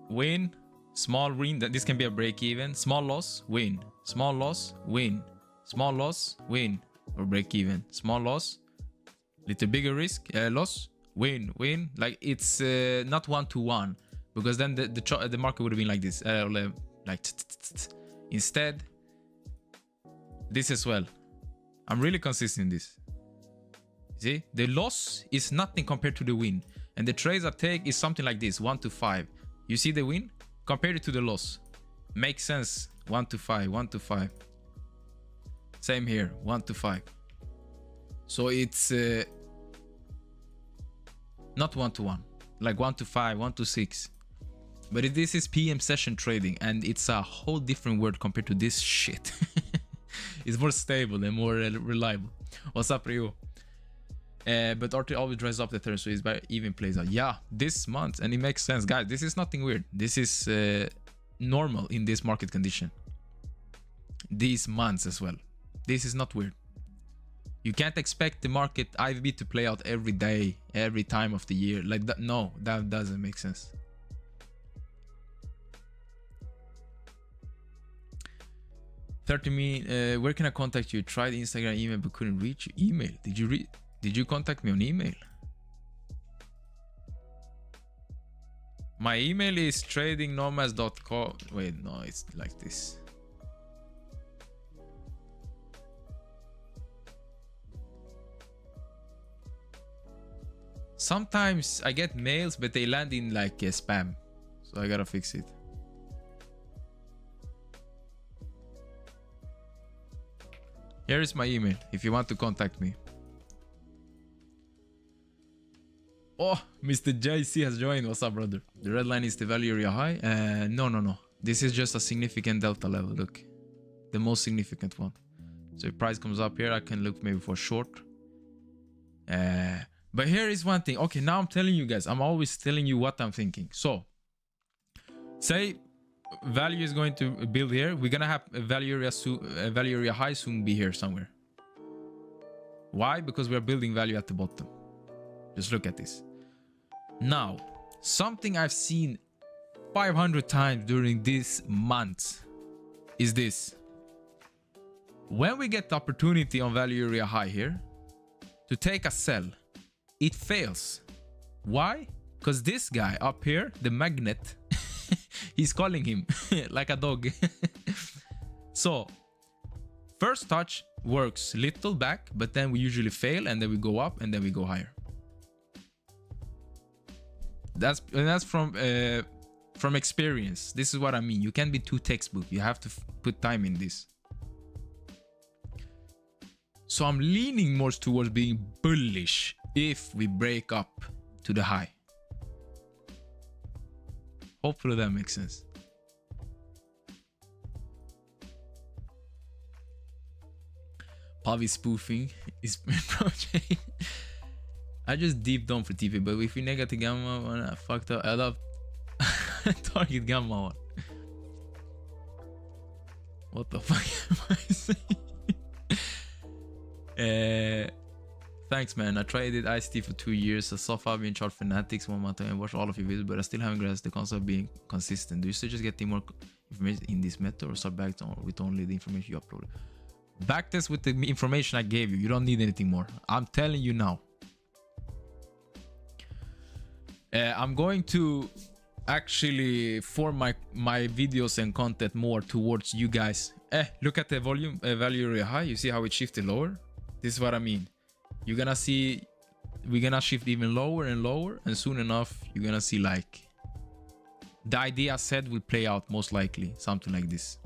win, small win, that this can be a break even, small loss, win, small loss, win, small loss, win. Or break even, small loss, little bigger risk, loss, win. Like it's not 1 to 1, because then the market would have been like this, like instead this as well. I'm really consistent in this. See, the loss is nothing compared to the win, and the trades I take is something like this, 1 to 5. You see the win compared it to the loss, makes sense. 1 to 5. Same here, 1 to 5. So it's not 1 to 1, like 1 to 5, 1 to 6. But this is PM session trading, and it's a whole different word compared to this shit. It's more stable and more reliable. What's up, Rio? But RT always drives up the turn, so it's by even plays out. Yeah, this month, and it makes sense, guys. This is nothing weird. This is normal in this market condition. These months as well. This is not weird. You can't expect the market IVB to play out every day, every time of the year. Like that, no, that doesn't make sense. Where can I contact you? Tried Instagram, email, but couldn't reach you. Email. Did you contact me on email? My email is tradingnomads.com. Wait, no, it's like this. Sometimes I get mails, but they land in like spam. So I gotta fix it. Here is my email if you want to contact me. Oh, Mr. JC has joined. What's up, brother? The red line is the value area high. No. This is just a significant delta level. Look, the most significant one. So if price comes up here, I can look maybe for short. But here is one thing. Okay, now I'm telling you guys. I'm always telling you what I'm thinking. So, say value is going to build here. We're gonna have a value area high soon be here somewhere. Why? Because we're building value at the bottom. Just look at this. Now, something I've seen 500 times during this month is this. When we get the opportunity on value area high here to take a sell, it fails. Why? Because this guy up here, the magnet, he's calling him like a dog. So, first touch works little back, but then we usually fail and then we go up and then we go higher. That's from experience. This is what I mean. You can't be too textbook. You have to put time in this. So I'm leaning more towards being bullish if we break up to the high. Hopefully that makes sense. Pavi spoofing is project. I just deep down for TV, but if we negative gamma one, I fucked up. I love target gamma one. What the fuck am I saying? Thanks, man. I tried it ICT for 2 years. I saw Fabio in Chart Fanatics 1 month and watched all of your videos, but I still haven't grasped the concept of being consistent. Do you suggest getting more information in this method or start back with only the information you uploaded? Backtest with the information I gave you. You don't need anything more. I'm telling you now. I'm going to actually form my videos and content more towards you guys. Look at the volume value area high. You see how it shifted lower? This is what I mean. You're gonna see we're gonna shift even lower and lower, and soon enough you're gonna see like the idea I said will play out, most likely something like this.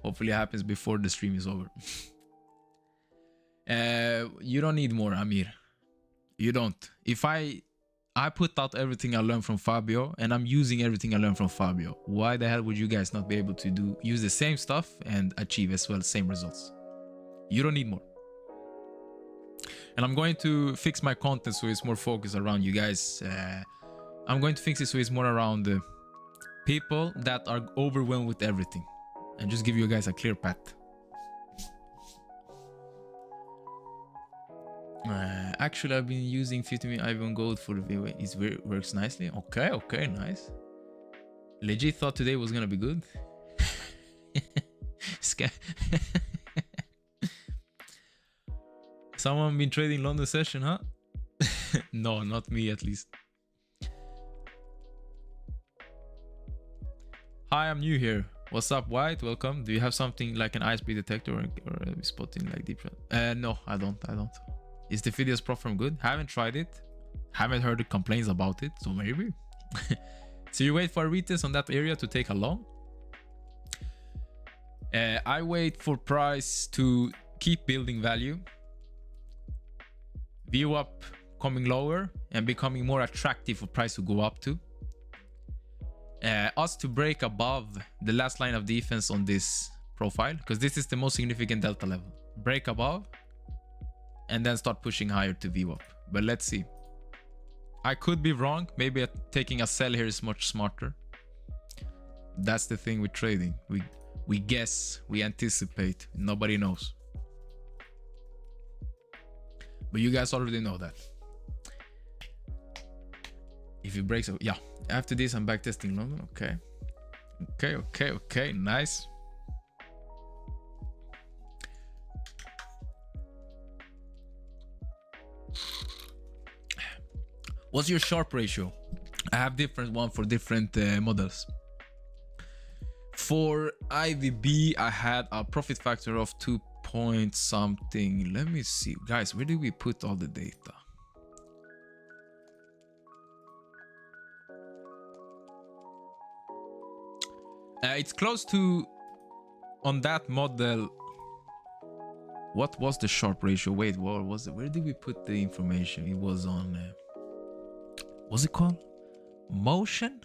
Hopefully it happens before the stream is over. You don't need more, Amir. You don't. If I put out everything I learned from Fabio, and I'm using everything I learned from Fabio, why the hell would you guys not be able to use the same stuff and achieve as well same results? You don't need more. And I'm going to fix my content so it's more focused around you guys. I'm going to fix it so it's more around people that are overwhelmed with everything, and just give you guys a clear path. Actually, I've been using 50 Ivan Gold for the VW. It works nicely. Okay, nice. Legit thought today was gonna be good. Someone been trading London session, huh? No, not me at least. Hi, I'm new here. What's up, White? Welcome. Do you have something like an ISP detector or spotting like Deepcharts? No, I don't. Is the videos platform good? Haven't tried it. Haven't heard the complaints about it, so maybe. So you wait for a retest on that area to take a long. I wait for price to keep building value. View up coming lower and becoming more attractive for price to go up to. Us to break above the last line of defense on this profile, because this is the most significant delta level. Break above and then start pushing higher to view up. But let's see. I could be wrong. Maybe taking a sell here is much smarter. That's the thing with trading. We guess, we anticipate. Nobody knows. But you guys already know that. If it breaks, yeah. After this, I'm back testing London. Okay. Nice. What's your Sharpe ratio? I have different one for different models. For IVB, I had a profit factor of 2 point something. Let me see, guys. Where did we put all the data? It's close to on that model. What was the Sharpe ratio? Wait, what was it? Where did we put the information? It was on. What's it called? Motion?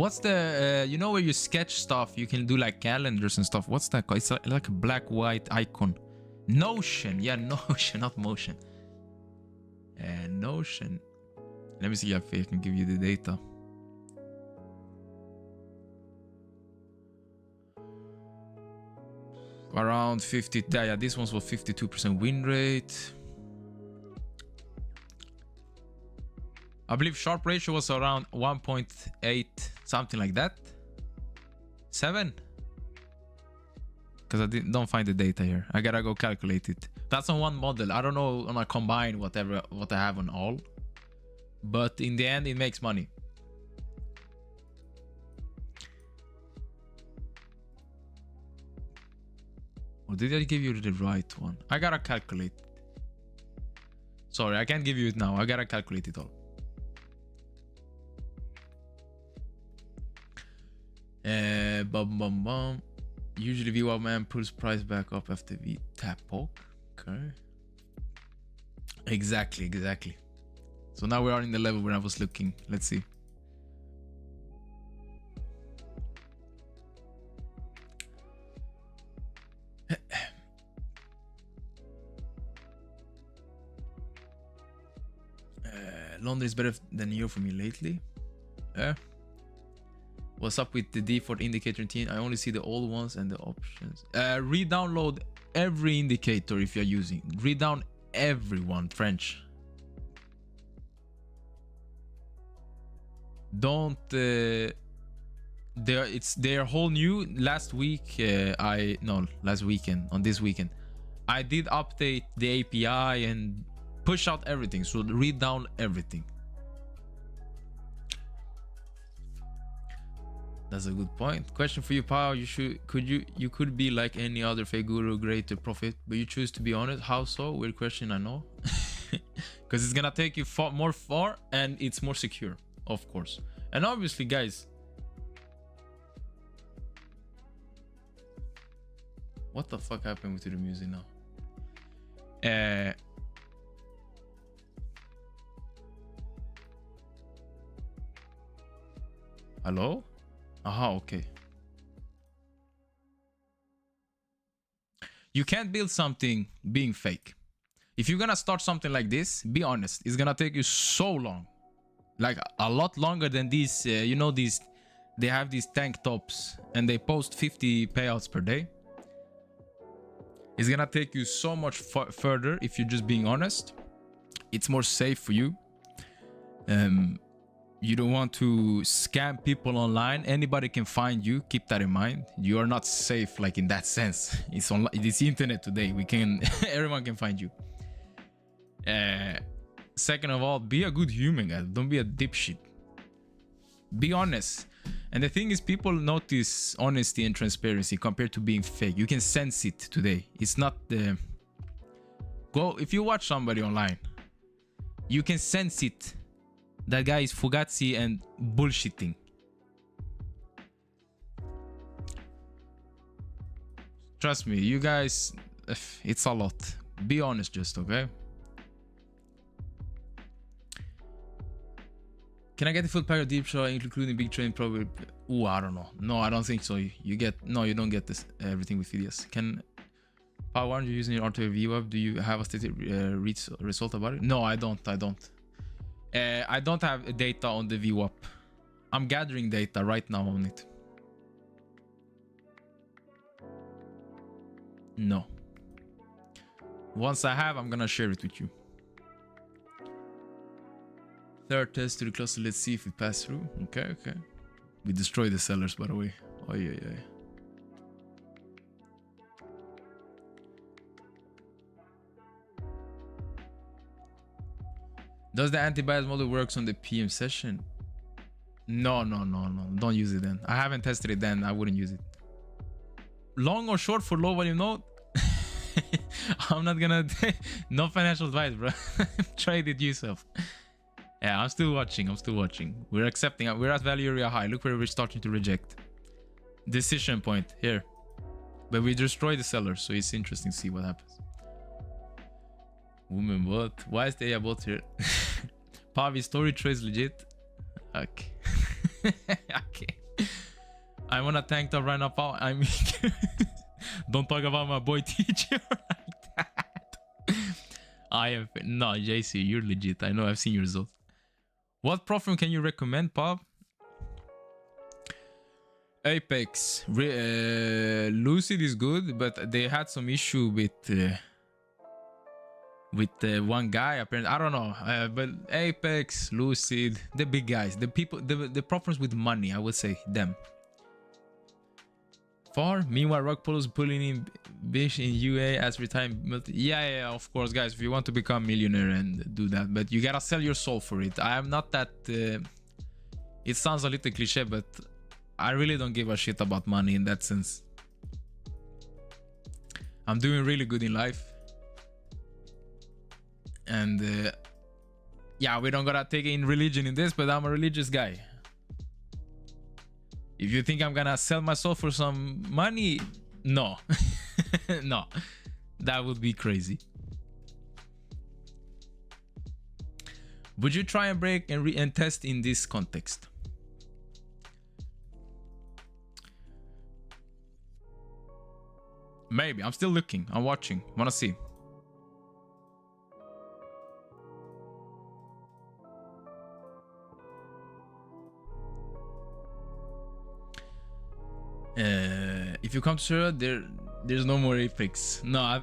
What's the you know where you sketch stuff? You can do like calendars and stuff. What's that called? It's like a black white icon. Notion. Yeah, Notion, not Motion. Notion. Let me see if I can give you the data. Around 50. Yeah, this one's for 52% win rate. I believe sharp ratio was around 1.8, something like that. 7. Because I don't find the data here. I gotta go calculate it. That's on one model. I don't know on a combine what I have on all. But in the end, it makes money. Or did I give you the right one? I gotta calculate. Sorry, I can't give you it now. I gotta calculate it all. Usually VWAP man pulls price back up after V tap poke. Okay. Exactly. So now we are in the level where I was looking. Let's see. London is better than New York for me lately. What's up with the default indicator routine? I only see the old ones and the options. Re-download every indicator if you're using. Re-down everyone. French. Don't. They're whole new. Last week, last weekend. On this weekend, I did update the API and push out everything. So read down everything. That's a good point. Question for you, Pao. You could be like any other fake guru, great to profit, but you choose to be honest. How so? Weird question, I know. Because it's gonna take you more far and it's more secure, of course. And obviously, guys, what the fuck happened to the music now? Hello? Aha, okay. You can't build something being fake. If you're gonna start something like this, be honest. It's gonna take you so long. Like a lot longer than these, you know, they have these tank tops and they post 50 payouts per day. It's gonna take you so much further if you're just being honest. It's more safe for you. You don't want to scam people online. Anybody can find you. Keep that in mind. You are not safe, like in that sense. It's on. It's internet today. Everyone can find you. Second of all, be a good human, guys. Don't be a dipshit. Be honest. And the thing is, people notice honesty and transparency compared to being fake. You can sense it today. It's not the. If you watch somebody online, you can sense it. That guy is fugazi and bullshitting. Trust me, you guys, it's a lot. Be honest, just okay. Can I get the full pack of Deepcharts, including big train? Probably. Ooh, I don't know. No, I don't think so. You don't get this everything with videos. How aren't you using your RTO VWAP? Do you have a static result about it? No, I don't. I don't have data on the VWAP. I'm gathering data right now on it. No. Once I have, I'm gonna share it with you. Third test to the cluster. Let's see if it passed through. Okay. We destroyed the sellers, by the way. Oh yeah. Does the anti-bias model works on the PM session? No. Don't use it then. I haven't tested it then. I wouldn't use it. Long or short for low volume node? I'm not gonna. No financial advice, bro. Trade it yourself. Yeah, I'm still watching. We're accepting. We're at value area high. Look where we're starting to reject. Decision point here. But we destroy the seller, so it's interesting to see what happens. Woman bot. Why is the AI bot here? Pavi story trace legit. Okay. Okay. I wanna tank top right now, Paul. I mean, don't talk about my boy teacher like that. I have no, JC, you're legit. I know, I've seen your results. What platform can you recommend, Pop? Apex. Lucid is good, but they had some issue with one guy. Apparently, I don't know. But Apex, Lucid, the big guys, the people, the platforms with money, I would say them. Far. Meanwhile, Rock Polo's pulling in Bish in UA as retired multi. Yeah, of course, guys. If you want to become millionaire and do that, but you gotta sell your soul for it. I am not that. It sounds a little cliche, but I really don't give a shit about money in that sense. I'm doing really good in life, and yeah, we don't gotta take in religion in this, but I'm a religious guy. If you think I'm gonna sell my soul for some money, no. No, that would be crazy. Would you try and break and test in this context? Maybe. I'm still looking. I'm watching. Wanna see. If you come to Syria, there's no more Apex. No, I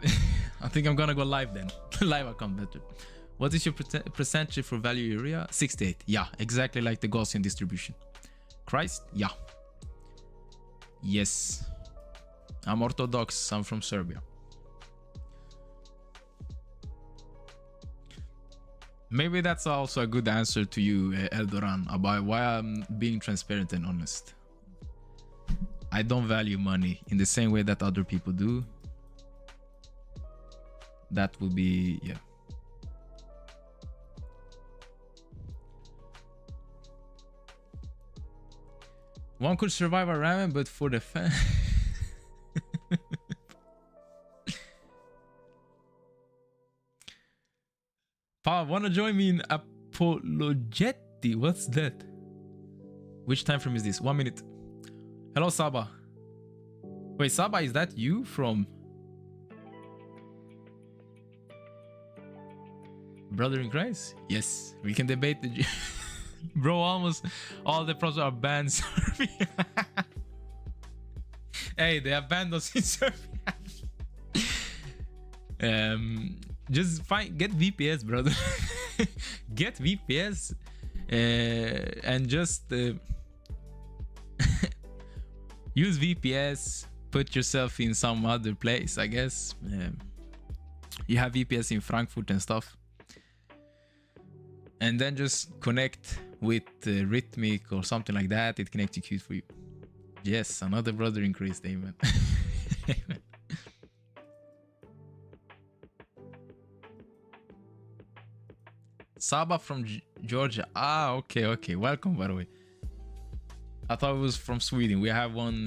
think I'm gonna go live then. Live account better. What is your percentage for value area? 68. Yeah, exactly like the Gaussian distribution. Christ? Yeah. Yes. I'm Orthodox. I'm from Serbia. Maybe that's also a good answer to you, Eldoran, about why I'm being transparent and honest. I don't value money in the same way that other people do. That would be, yeah. One could survive a ramen, but for the fan. Pa, wanna join me in Apologetti? What's that? Which time frame is this? 1 minute. Hello, Saba. Wait, Saba, is that you from Brother in Christ? Yes, we can debate the bro. Almost all the pros are banned. Serbia. Hey, they have banned us in Serbia. Just get VPS, brother. Get VPS and just use VPS, put yourself in some other place, I guess. You have VPS in Frankfurt and stuff. And then just connect with Rhythmic or something like that. It can execute for you. Yes, another brother increased. Amen. Amen. Saba from Georgia. Ah, okay. Welcome, by the way. I thought it was from Sweden. We have one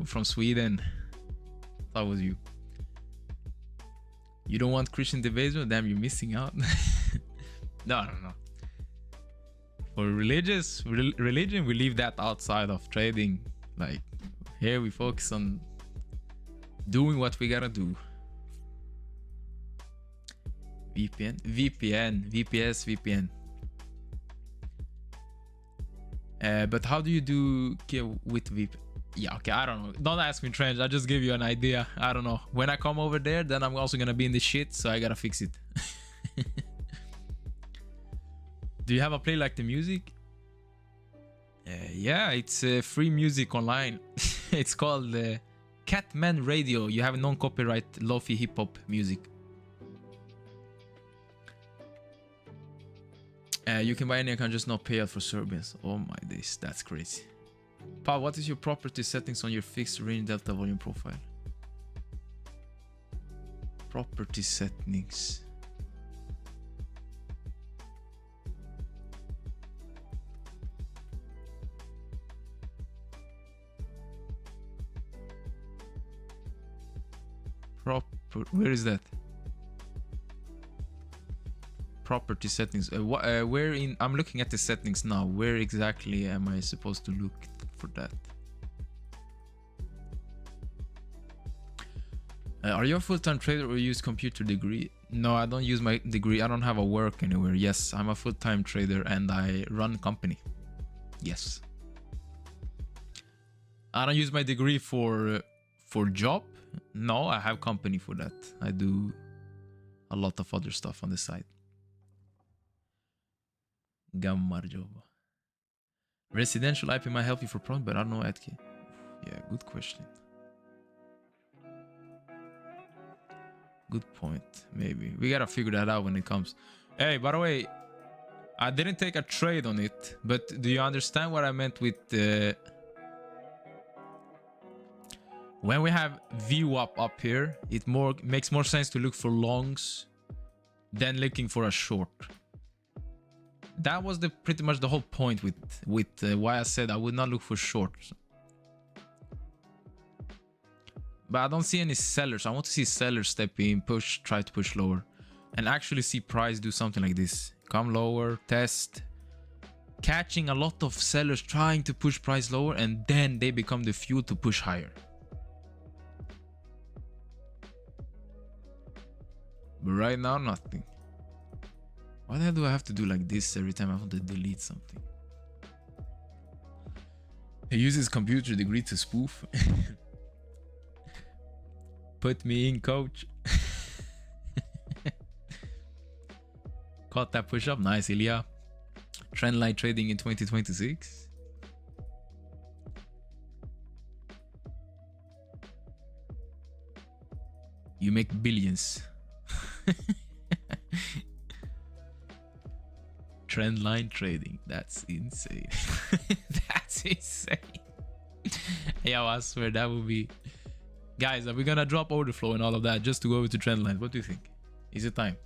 from Sweden. I thought it was you. You don't want Christian division? Damn, you're missing out. No. For religion, we leave that outside of trading. Like, here we focus on doing what we gotta do. VPN. But how do you do with VPN? Yeah, okay, I don't know. Don't ask me, Trench. I just give you an idea. I don't know. When I come over there, then I'm also gonna be in the shit, so I gotta fix it. Do you have a play like the music? Yeah, it's free music online. It's called Catman Radio. You have non-copyright lofi hip-hop music. You can buy any account, just not payout for Serbians. Oh my days, that's crazy. Pa, what is your property settings on your fixed range delta volume profile? Property settings. Where is that? property settings. Where in? I'm looking at the settings now. Where exactly am I supposed to look for that? Are you a full-time trader or use computer degree? No, I don't use my degree. I don't have a work anywhere. Yes, I'm a full-time trader and I run company. Yes. I don't use my degree for job. No, I have company for that. I do a lot of other stuff on the side. Gammar job. Residential IP might help you for prompt, but I don't know Edke. Yeah, good question. Good point. Maybe we gotta figure that out when it comes. Hey, by the way, I didn't take a trade on it, but do you understand what I meant with when we have view up here? It makes more sense to look for longs than looking for a short. That was pretty much the whole point with why I said I would not look for shorts. But I don't see any sellers. I want to see sellers step in, try to push lower, and actually see price do something like this. Come lower, test. Catching a lot of sellers trying to push price lower, and then they become the fuel to push higher. But right now, nothing. Why the hell do I have to do like this every time I want to delete something? He uses computer degree to spoof. Put me in, coach. Caught that push up. Nice, Ilya. Trendline trading in 2026. You make billions. Trendline trading. That's insane. That's insane. Yeah, I swear that would be... Guys, are we gonna drop order flow and all of that just to go over to trendline? What do you think? Is it time?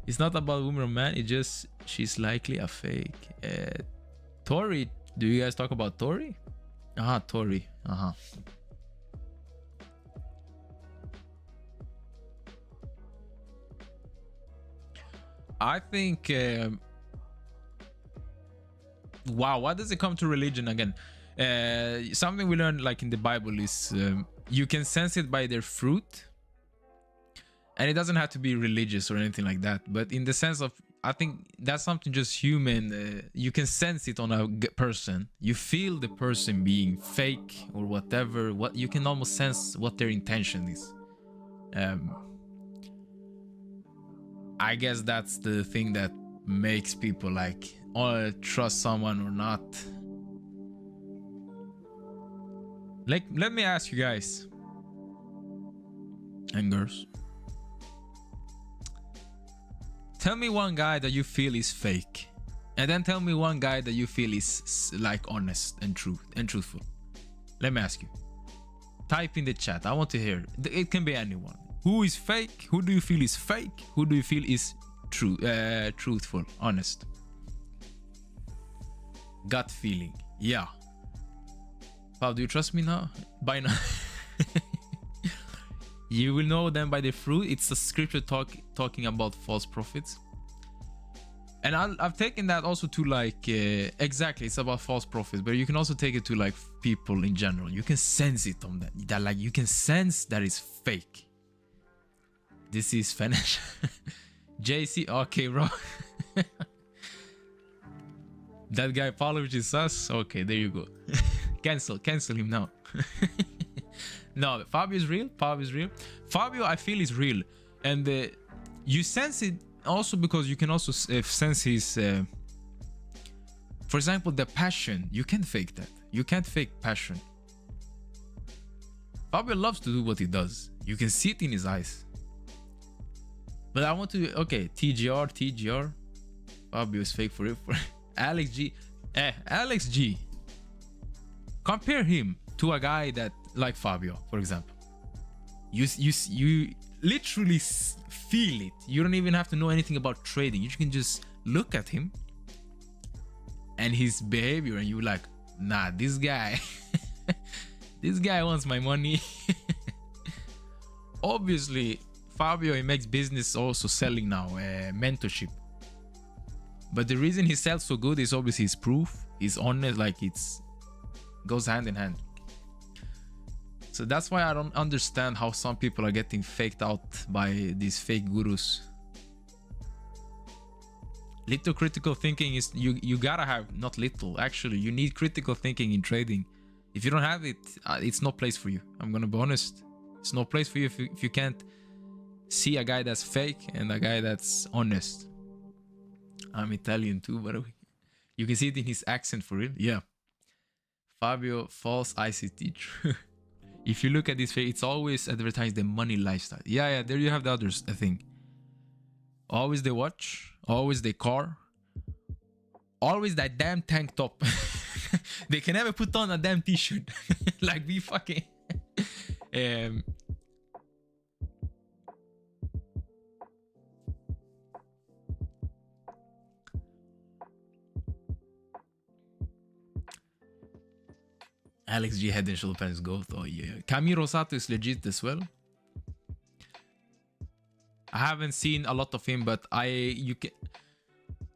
It's not about woman or man. It's just she's likely a fake. Tori, do you guys talk about Tori? Tori. I think wow, what does it come to religion again? Something we learned like in the Bible is you can sense it by their fruit, and it doesn't have to be religious or anything like that, but in the sense of, I think that's something just human. You can sense it on a person. You feel the person being fake or whatever. What you can almost sense what their intention is. I guess that's the thing that makes people like trust someone or not. Like, let me ask you guys and girls, tell me one guy that you feel is fake, and then tell me one guy that you feel is like honest and truthful. Let me ask you. Type in the chat. I want to hear. It can be anyone. Who is fake? Who do you feel is fake? Who do you feel is truthful, honest? Gut feeling. Yeah. Wow, do you trust me now? By now. You will know them by the fruit. It's a scripture talking about false prophets. And I've taken that also to like, exactly, it's about false prophets, but you can also take it to like people in general. You can sense it on that like you can sense that it's fake. This is financial. JC, okay, bro. That guy Pavlovic is sus. Okay, there you go. cancel him now. No, Fabio is real. Fabio, I feel, is real, and you sense it also because you can also sense his, for example, the passion. You can't fake that. You can't fake passion. Fabio loves to do what he does. You can see it in his eyes. But I want to, okay, TGR. Fabio is fake for it. Alex G. Alex G. Compare him to a guy that like Fabio, for example. You literally feel it. You don't even have to know anything about trading. You can just look at him and his behavior, and you're like, nah, this guy, this guy wants my money. Obviously, Fabio, he makes business also selling now, mentorship. But the reason he sells so good is obviously his proof. He's honest, like it's goes hand in hand. So that's why I don't understand how some people are getting faked out by these fake gurus. Little critical thinking is you gotta have, not little, actually you need critical thinking in trading. If you don't have it, it's no place for you. I'm gonna be honest. It's no place for you if you can't see a guy that's fake and a guy that's honest. I'm Italian too, by the way. You can see it in his accent for real. Yeah. Fabio, false ICT. True. If you look at this fake, it's always advertising the money lifestyle. Yeah, there you have the others, I think. Always the watch, always the car, always that damn tank top. They can never put on a damn t-shirt. Like we fucking Alex G head and shoulder pants goat. Oh yeah. Camille Rosato is legit as well. I haven't seen a lot of him, but you can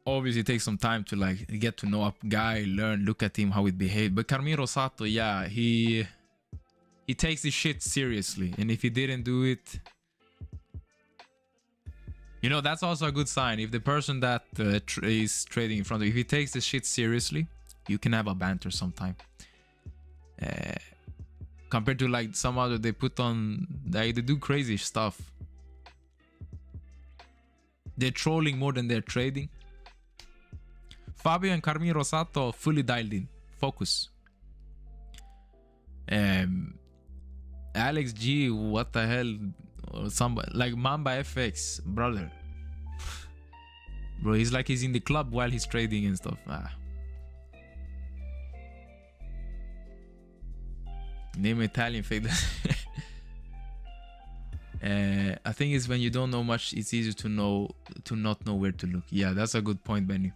obviously take some time to like get to know a guy, learn, look at him, how it behaved. But Camille Rosato, yeah, he takes this shit seriously, and if he didn't do it, you know, that's also a good sign. If the person that is trading in front of you, if he takes this shit seriously, you can have a banter sometime. Compared to like some other, they put on, they do crazy stuff. They're trolling more than they're trading. Fabio and Carmine Rosato fully dialed in. Focus. Alex G, what the hell? Somebody like Mamba FX, brother. Bro, he's like he's in the club while he's trading and stuff. Name Italian fake. I think it's when you don't know much, it's easier to not know where to look. Yeah, that's a good point, Benny.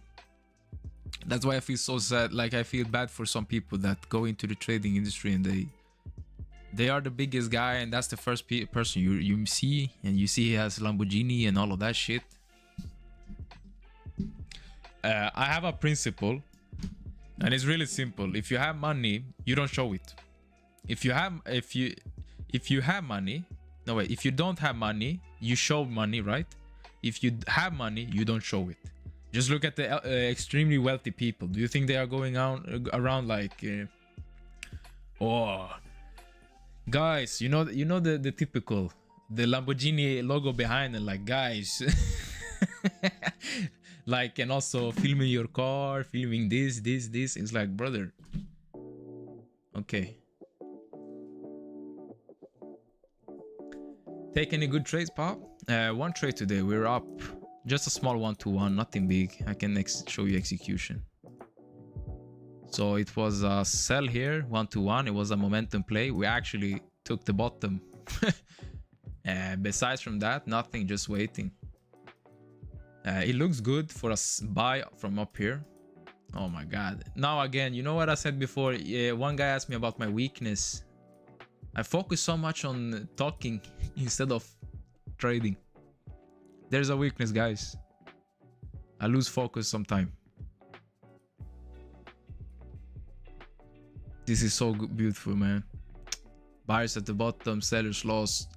That's why I feel so sad. Like I feel bad for some people that go into the trading industry and they are the biggest guy, and that's the first person you see, and you see he has Lamborghini and all of that shit. I have a principle, and it's really simple. If you have money, you don't show it. If you have money, no wait, if you don't have money, you show money, right? If you have money, you don't show it. Just look at the extremely wealthy people. Do you think they are going around like, oh, guys, you know the typical, the Lamborghini logo behind, and like, guys, like, and also filming your car, filming this. It's like, brother, okay. Take any good trades, Pop? One trade today. We're up. Just a small 1-to-1, nothing big. I can show you execution. So it was a sell here, 1-to-1. It was a momentum play. We actually took the bottom. Besides from that, nothing, just waiting. It looks good for a buy from up here. Oh my God. Now again, you know what I said before? Yeah, one guy asked me about my weakness. I focus so much on talking instead of trading. There's a weakness, guys. I lose focus sometime. This is so beautiful, man. Buyers at the bottom, sellers lost.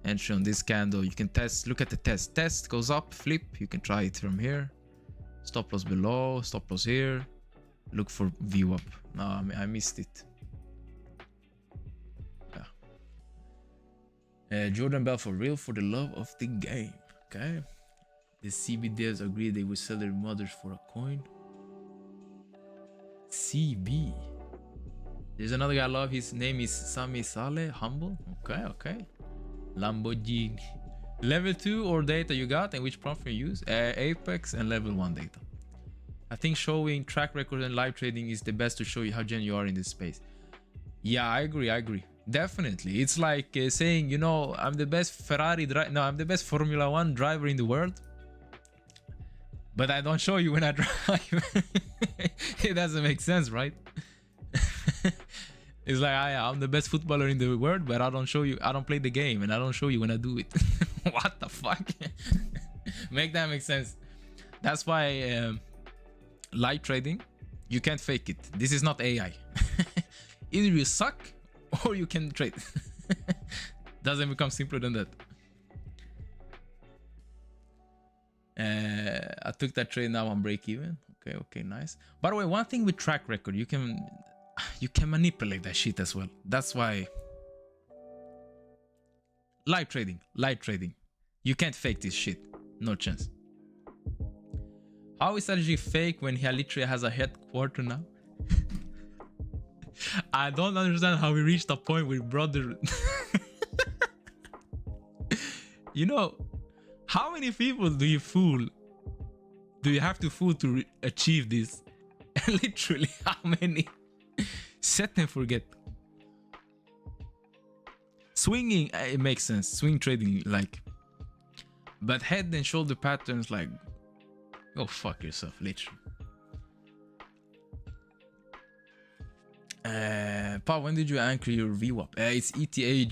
Entry on this candle. You can test. Look at the test. Test goes up, flip. You can try it from here. Stop loss below, stop loss here. Look for view up. No, I missed it. Jordan Bell for real, for the love of the game. Okay. The CB devs agree they will sell their mothers for a coin. CB. There's another guy I love. His name is Sami Saleh. Humble. Okay. Lamborghini. Level 2 or data you got, and which prompt you use? Apex and level 1 data. I think showing track record and live trading is the best to show you how genuine you are in this space. Yeah, I agree. Definitely. It's like saying, you know, I'm the best Ferrari driver. No, I'm the best Formula 1 driver in the world. But I don't show you when I drive. It doesn't make sense, right? It's like I'm the best footballer in the world, but I don't show you. I don't play the game, and I don't show you when I do it. What the fuck? Make that make sense. That's why live trading, you can't fake it. This is not AI. Either you suck or you can trade. Doesn't become simpler than that. I took that trade, now I'm break even. Okay, nice. By the way, one thing with track record, you can manipulate that shit as well. That's why live trading. You can't fake this shit. No chance. How is strategy fake when he literally has a headquarter now? I don't understand how we reached a point where brother. You know, how many people do you fool? Do you have to fool to achieve this? Literally, how many? Set and forget. Swinging, it makes sense. Swing trading, like. But head and shoulder patterns, like, go fuck yourself, literally. Paul, when did you anchor your VWAP? It's ETH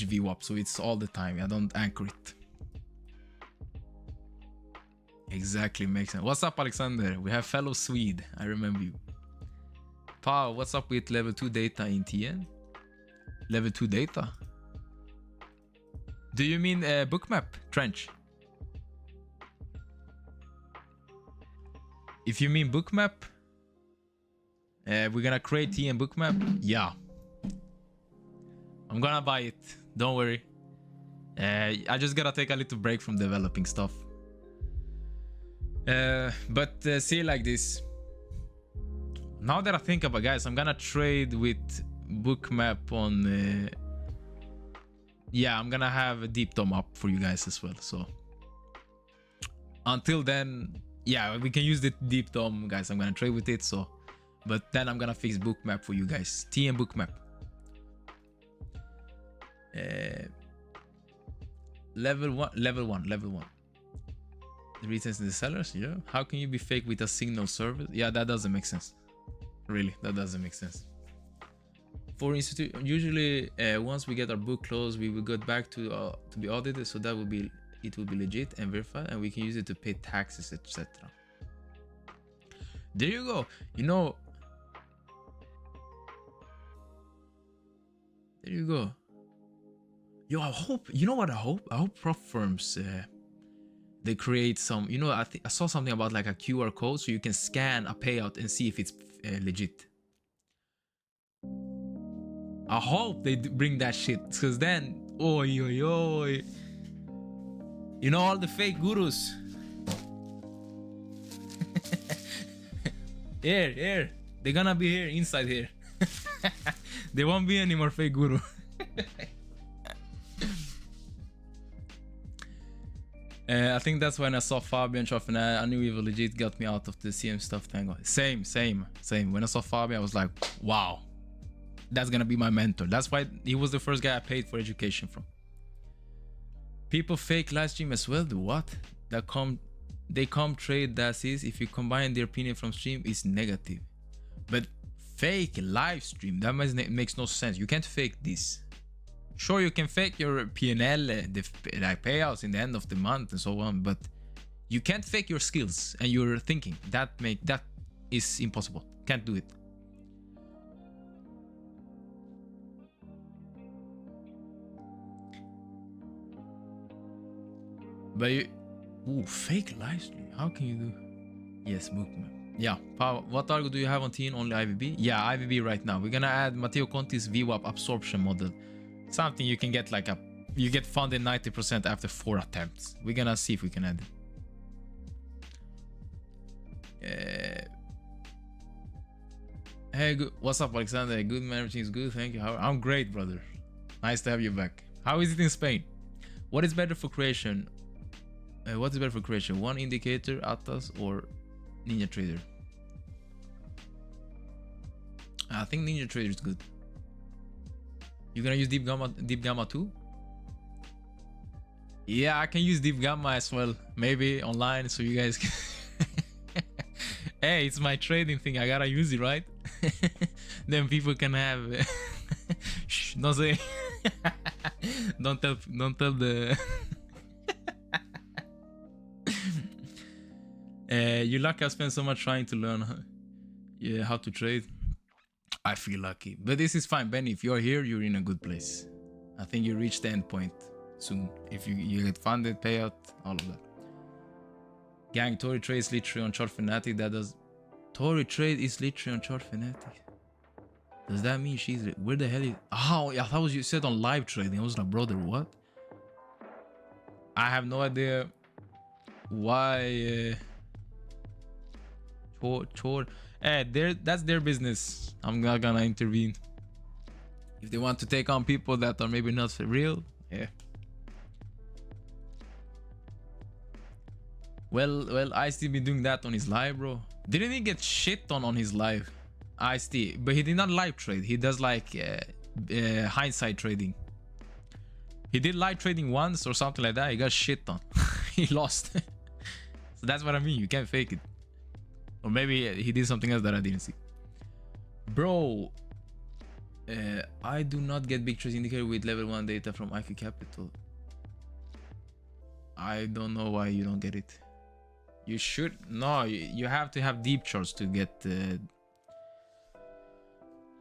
VWAP, so it's all the time. I don't anchor it. Exactly, makes sense. What's up, Alexander? We have fellow Swede. I remember you. Paul, what's up with level 2 data in TN? Level 2 data? Do you mean bookmap, Trench? If you mean bookmap, we're gonna create TN bookmap. Yeah, I'm gonna buy it. Don't worry. I just gotta take a little break from developing stuff. But see, like this. Now that I think about, guys, I'm gonna trade with bookmap on. Yeah, I'm gonna have a deep dome up for you guys as well. So until then, yeah, we can use the deep dome, guys. I'm gonna trade with it. So, but then I'm gonna fix bookmap for you guys. TN bookmap. Level one. The reasons in the sellers, yeah. How can you be fake with a signal service? Yeah, that doesn't make sense. Really, that doesn't make sense. For institute, usually once we get our book closed, we will get back to be audited, so that will be legit and verified, and we can use it to pay taxes, etc. There you go. You know, there you go. Yo, I hope, you know what I hope? I hope prop firms they create some, you know, I saw something about like a QR code so you can scan a payout and see if it's legit. I hope they bring that shit, because then, oi. You know, all the fake gurus. Here. They're gonna be here, inside here. There won't be any more fake guru. I think that's when I saw Fabio and Choff, and I knew he legit got me out of the CM stuff. Thank God. Same. When I saw Fabio, I was like, wow, that's gonna be my mentor. That's why he was the first guy I paid for education from. People fake live stream as well. Do what? They come trade that is. If you combine their opinion from stream, it's negative. But fake live stream, that makes no sense. You can't fake this. Sure, you can fake your P&L, like payouts in the end of the month and so on, but you can't fake your skills and your thinking. That is impossible. Can't do it. But fake live stream. How can you do? Yes, bookmap. Yeah. What target do you have on TN? Only IVB? Yeah, IVB right now. We're gonna add Matteo Conti's VWAP absorption model. Something you can get like you get funded 90% after 4 attempts. We're gonna see if we can add it. Hey, what's up, Alexander? Good man, everything is good. Thank you. I'm great, brother. Nice to have you back. How is it in Spain? What is better for creation? What is better for creation? One indicator, Atlas, or Ninja Trader? I think Ninja Trader is good. You're gonna use Deep Gamma too? Yeah, I can use Deep Gamma as well. Maybe online, so you guys can. Hey, it's my trading thing. I gotta use it, right? Then people can have shh, don't say. Don't tell the. You're lucky I spent so much trying to learn how to trade. I feel lucky, but this is fine, Benny. If you're here, you're in a good place. I think you reach the end point soon. If you get funded, payout, all of that. Gang, Tory trade is literally on chart fanatic. That does. Tory trade is literally on chart fanatic. Does that mean she's where the hell is? Oh, I thought you said on live trading. I was like, brother, what? I have no idea why. That's their business. I'm not gonna intervene. If they want to take on people that are maybe not for real, yeah. Well, Ice-T been doing that on his live, bro. Didn't he get shit on his live? Ice-T, but he did not live trade. He does like hindsight trading. He did live trading once or something like that. He got shit on. He lost. So that's what I mean. You can't fake it. Or maybe he did something else that I didn't see. Bro, I do not get big trades indicator with level 1 data from IQ Capital. I don't know why you don't get it. You should. No, you have to have Deepcharts to get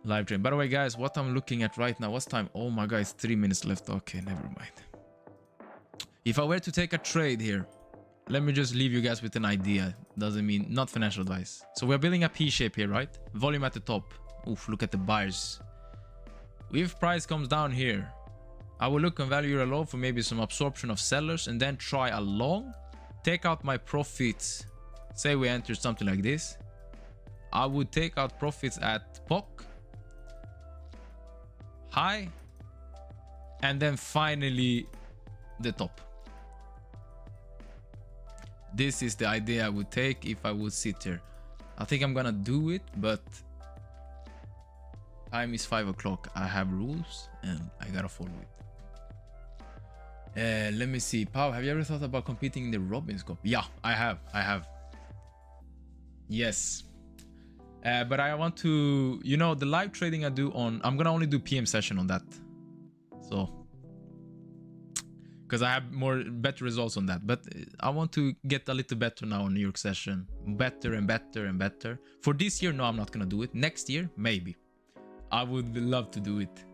live trade. By the way, guys, what I'm looking at right now, what's time? Oh my god, it's 3 minutes left. Okay, never mind. If I were to take a trade here, let me just leave you guys with an idea. Doesn't mean not financial advice. So we're building a P shape here, right? Volume at the top. Oof, look at the buyers. If price comes down here, I will look on value low for maybe some absorption of sellers and then try a long, take out my profits. Say we enter something like this. I would take out profits at POC, high, and then finally the top. This is the idea I would take if I would sit here. I think I'm gonna do it, but time is 5 o'clock. I have rules and I gotta follow it. Let me see. Pau, have you ever thought about competing in the Robin Cup? Yeah, I have. Yes. But I want to, you know, the live trading I do on, I'm gonna only do PM session on that. So, because I have better results on that. But I want to get a little better now on New York session. Better and better and better. For this year, no, I'm not gonna do it. Next year, maybe. I would love to do it.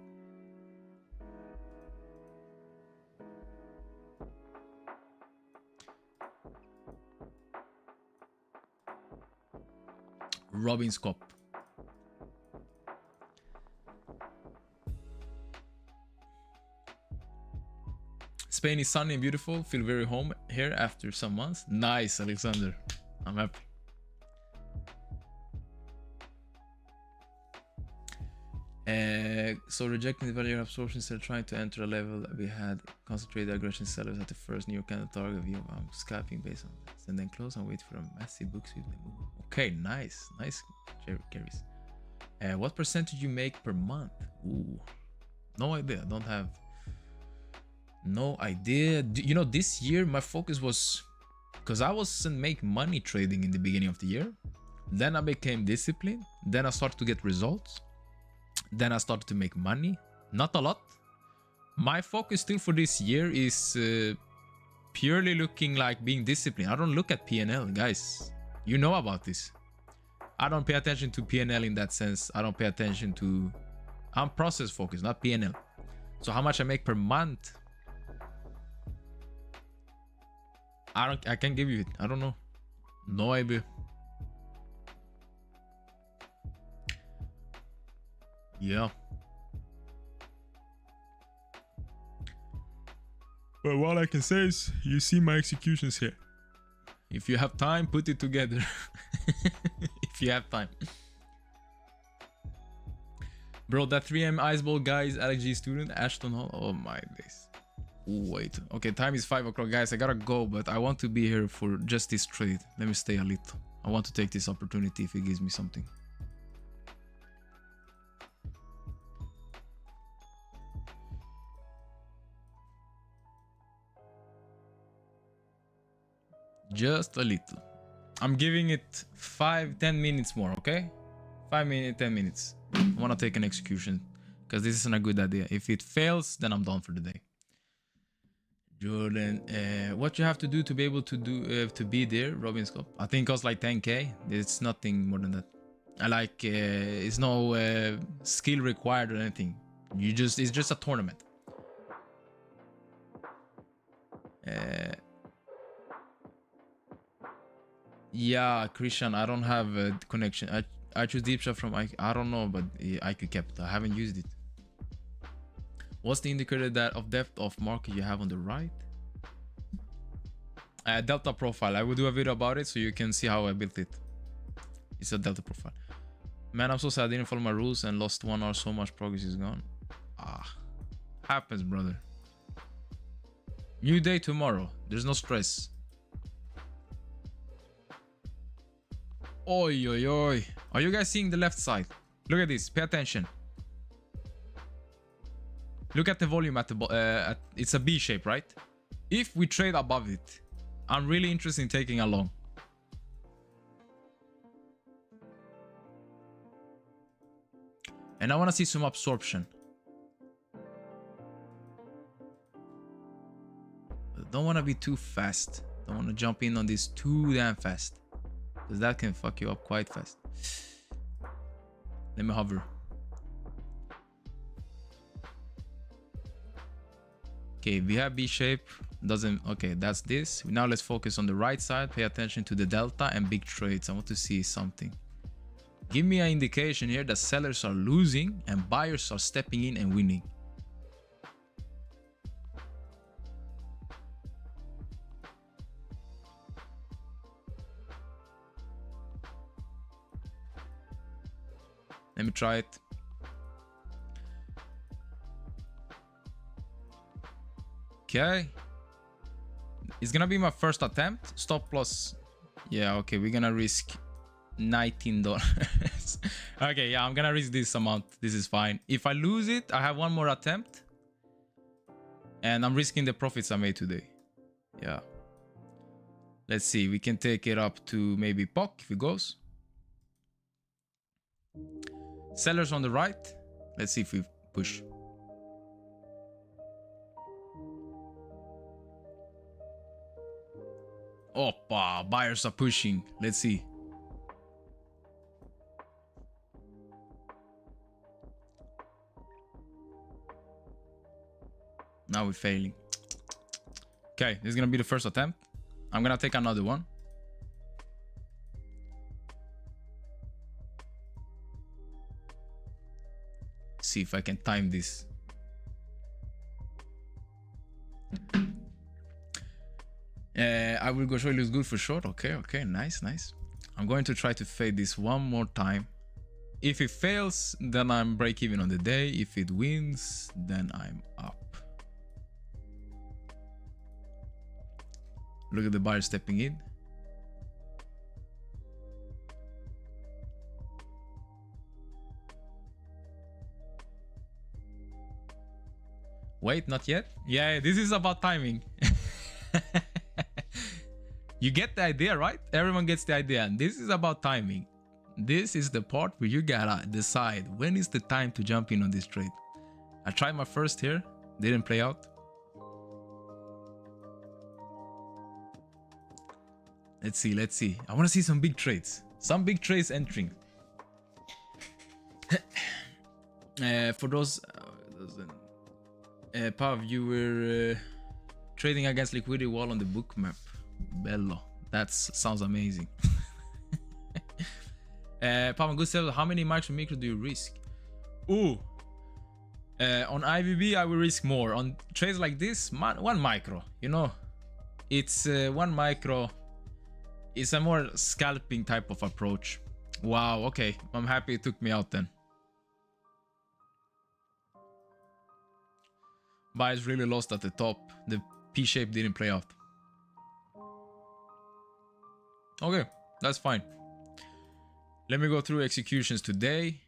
Robin's Cup. Spain is sunny and beautiful. Feel very home here after some months. Nice, Alexander. I'm happy. So rejecting the value absorption, still trying to enter a level that we had concentrated aggression sellers at the first New York candle target view. I'm scalping based on this and then close and wait for a massive book sweep. Okay, nice carries. What percentage you make per month? Ooh, no idea. Don't have no idea. You know, this year my focus was because I wasn't making money trading in the beginning of the year. Then I became disciplined. Then I started to get results. Then I started to make money. Not a lot. My focus still for this year is purely looking like being disciplined. I don't look at P&L, guys. You know about this. I don't pay attention to P&L in that sense. I don't pay attention to... I'm process focused, not P&L. So how much I make per month? I can't give you it. I don't know. No idea. Yeah. But what I can say is you see my executions here. If you have time, put it together. If you have time. Bro, that 3M Iceball guy is LG student, Ashton Hall. Oh my days. Ooh, wait. Okay, time is 5 o'clock, guys. I gotta go, but I want to be here for just this trade. Let me stay a little. I want to take this opportunity if it gives me something. Just a little. I'm giving it 5-10 minutes more, okay? 5 minutes, 10 minutes. I want to take an execution because this isn't a good idea. If it fails, then I'm done for the day. Jordan, what you have to do to be able to do to be there, Robin Scott? I think it costs like 10k. It's nothing more than that. I like it's no skill required or anything. It's just a tournament. Yeah, Christian, I don't have a connection. I choose Deepcharts from I don't know, but IQ kept. I haven't used it. What's the indicator of depth of market you have on the right? Delta profile. I will do a video about it so you can see how I built it. It's a delta profile. Man, I'm so sad I didn't follow my rules and lost 1 hour. So much progress is gone. Happens, brother. New day tomorrow. There's no stress. Oi, oi, oi. Are you guys seeing the left side? Look at this. Pay attention. Look at the volume at the it's a B shape, right? If we trade above it, I'm really interested in taking a long. And I want to see some absorption. But don't want to be too fast. Don't want to jump in on this too damn fast, because that can fuck you up quite fast. Let me hover. Okay, we have B shape. Doesn't, okay, that's this. Now let's focus on the right side. Pay attention to the delta and big trades. I want to see something. Give me an indication here that sellers are losing and buyers are stepping in and winning. Let me try it. Okay. It's gonna be my first attempt. Stop loss. Yeah, okay, we're gonna risk $19. Okay, yeah, I'm gonna risk this amount. This is fine. If I lose it, I have one more attempt. And I'm risking the profits I made today. Yeah. Let's see. We can take it up to maybe POC if it goes. Sellers on the right. Let's see if we push. Opa, buyers are pushing. Let's see. Now we're failing. Okay, this is gonna be the first attempt. I'm gonna take another one. See if I can time this. I will go show it looks good for short. Okay, okay, nice, nice. I'm going to try to fade this one more time. If it fails, then I'm break even on the day. If it wins, then I'm up. Look at the buyer stepping in. Wait, not yet? Yeah, this is about timing. You get the idea, right? Everyone gets the idea. And this is about timing. This is the part where you gotta decide when is the time to jump in on this trade. I tried my first here. Didn't play out. Let's see, let's see. I want to see some big trades. Some big trades entering. For those... Pav, you were trading against liquidity wall on the book map. Bello. That sounds amazing. Pav, good sell. How many micro do you risk? Ooh. On IVB, I will risk more. On trades like this, one micro. You know, it's one micro. It's a more scalping type of approach. Wow. Okay, I'm happy it took me out then. Buyers really lost at the top. The P shape didn't play out. Okay, that's fine. Let me go through executions today.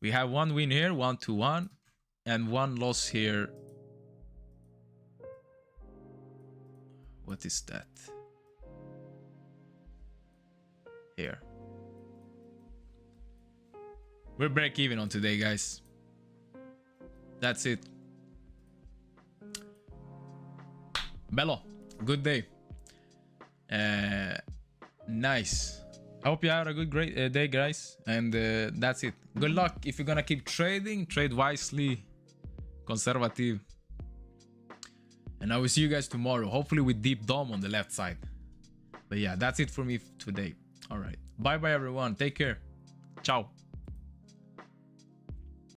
We have one win here, 1-1, and one loss here. What is that? Here. We're break even on today, guys. That's it. Bello. Good day. Nice. I hope you had a good day, guys. And that's it. Good luck. If you're gonna keep trading, trade wisely, conservative. And I will see you guys tomorrow, hopefully with deep dome on the left side. But yeah, that's it for me today. All right. Bye bye everyone. Take care. Ciao.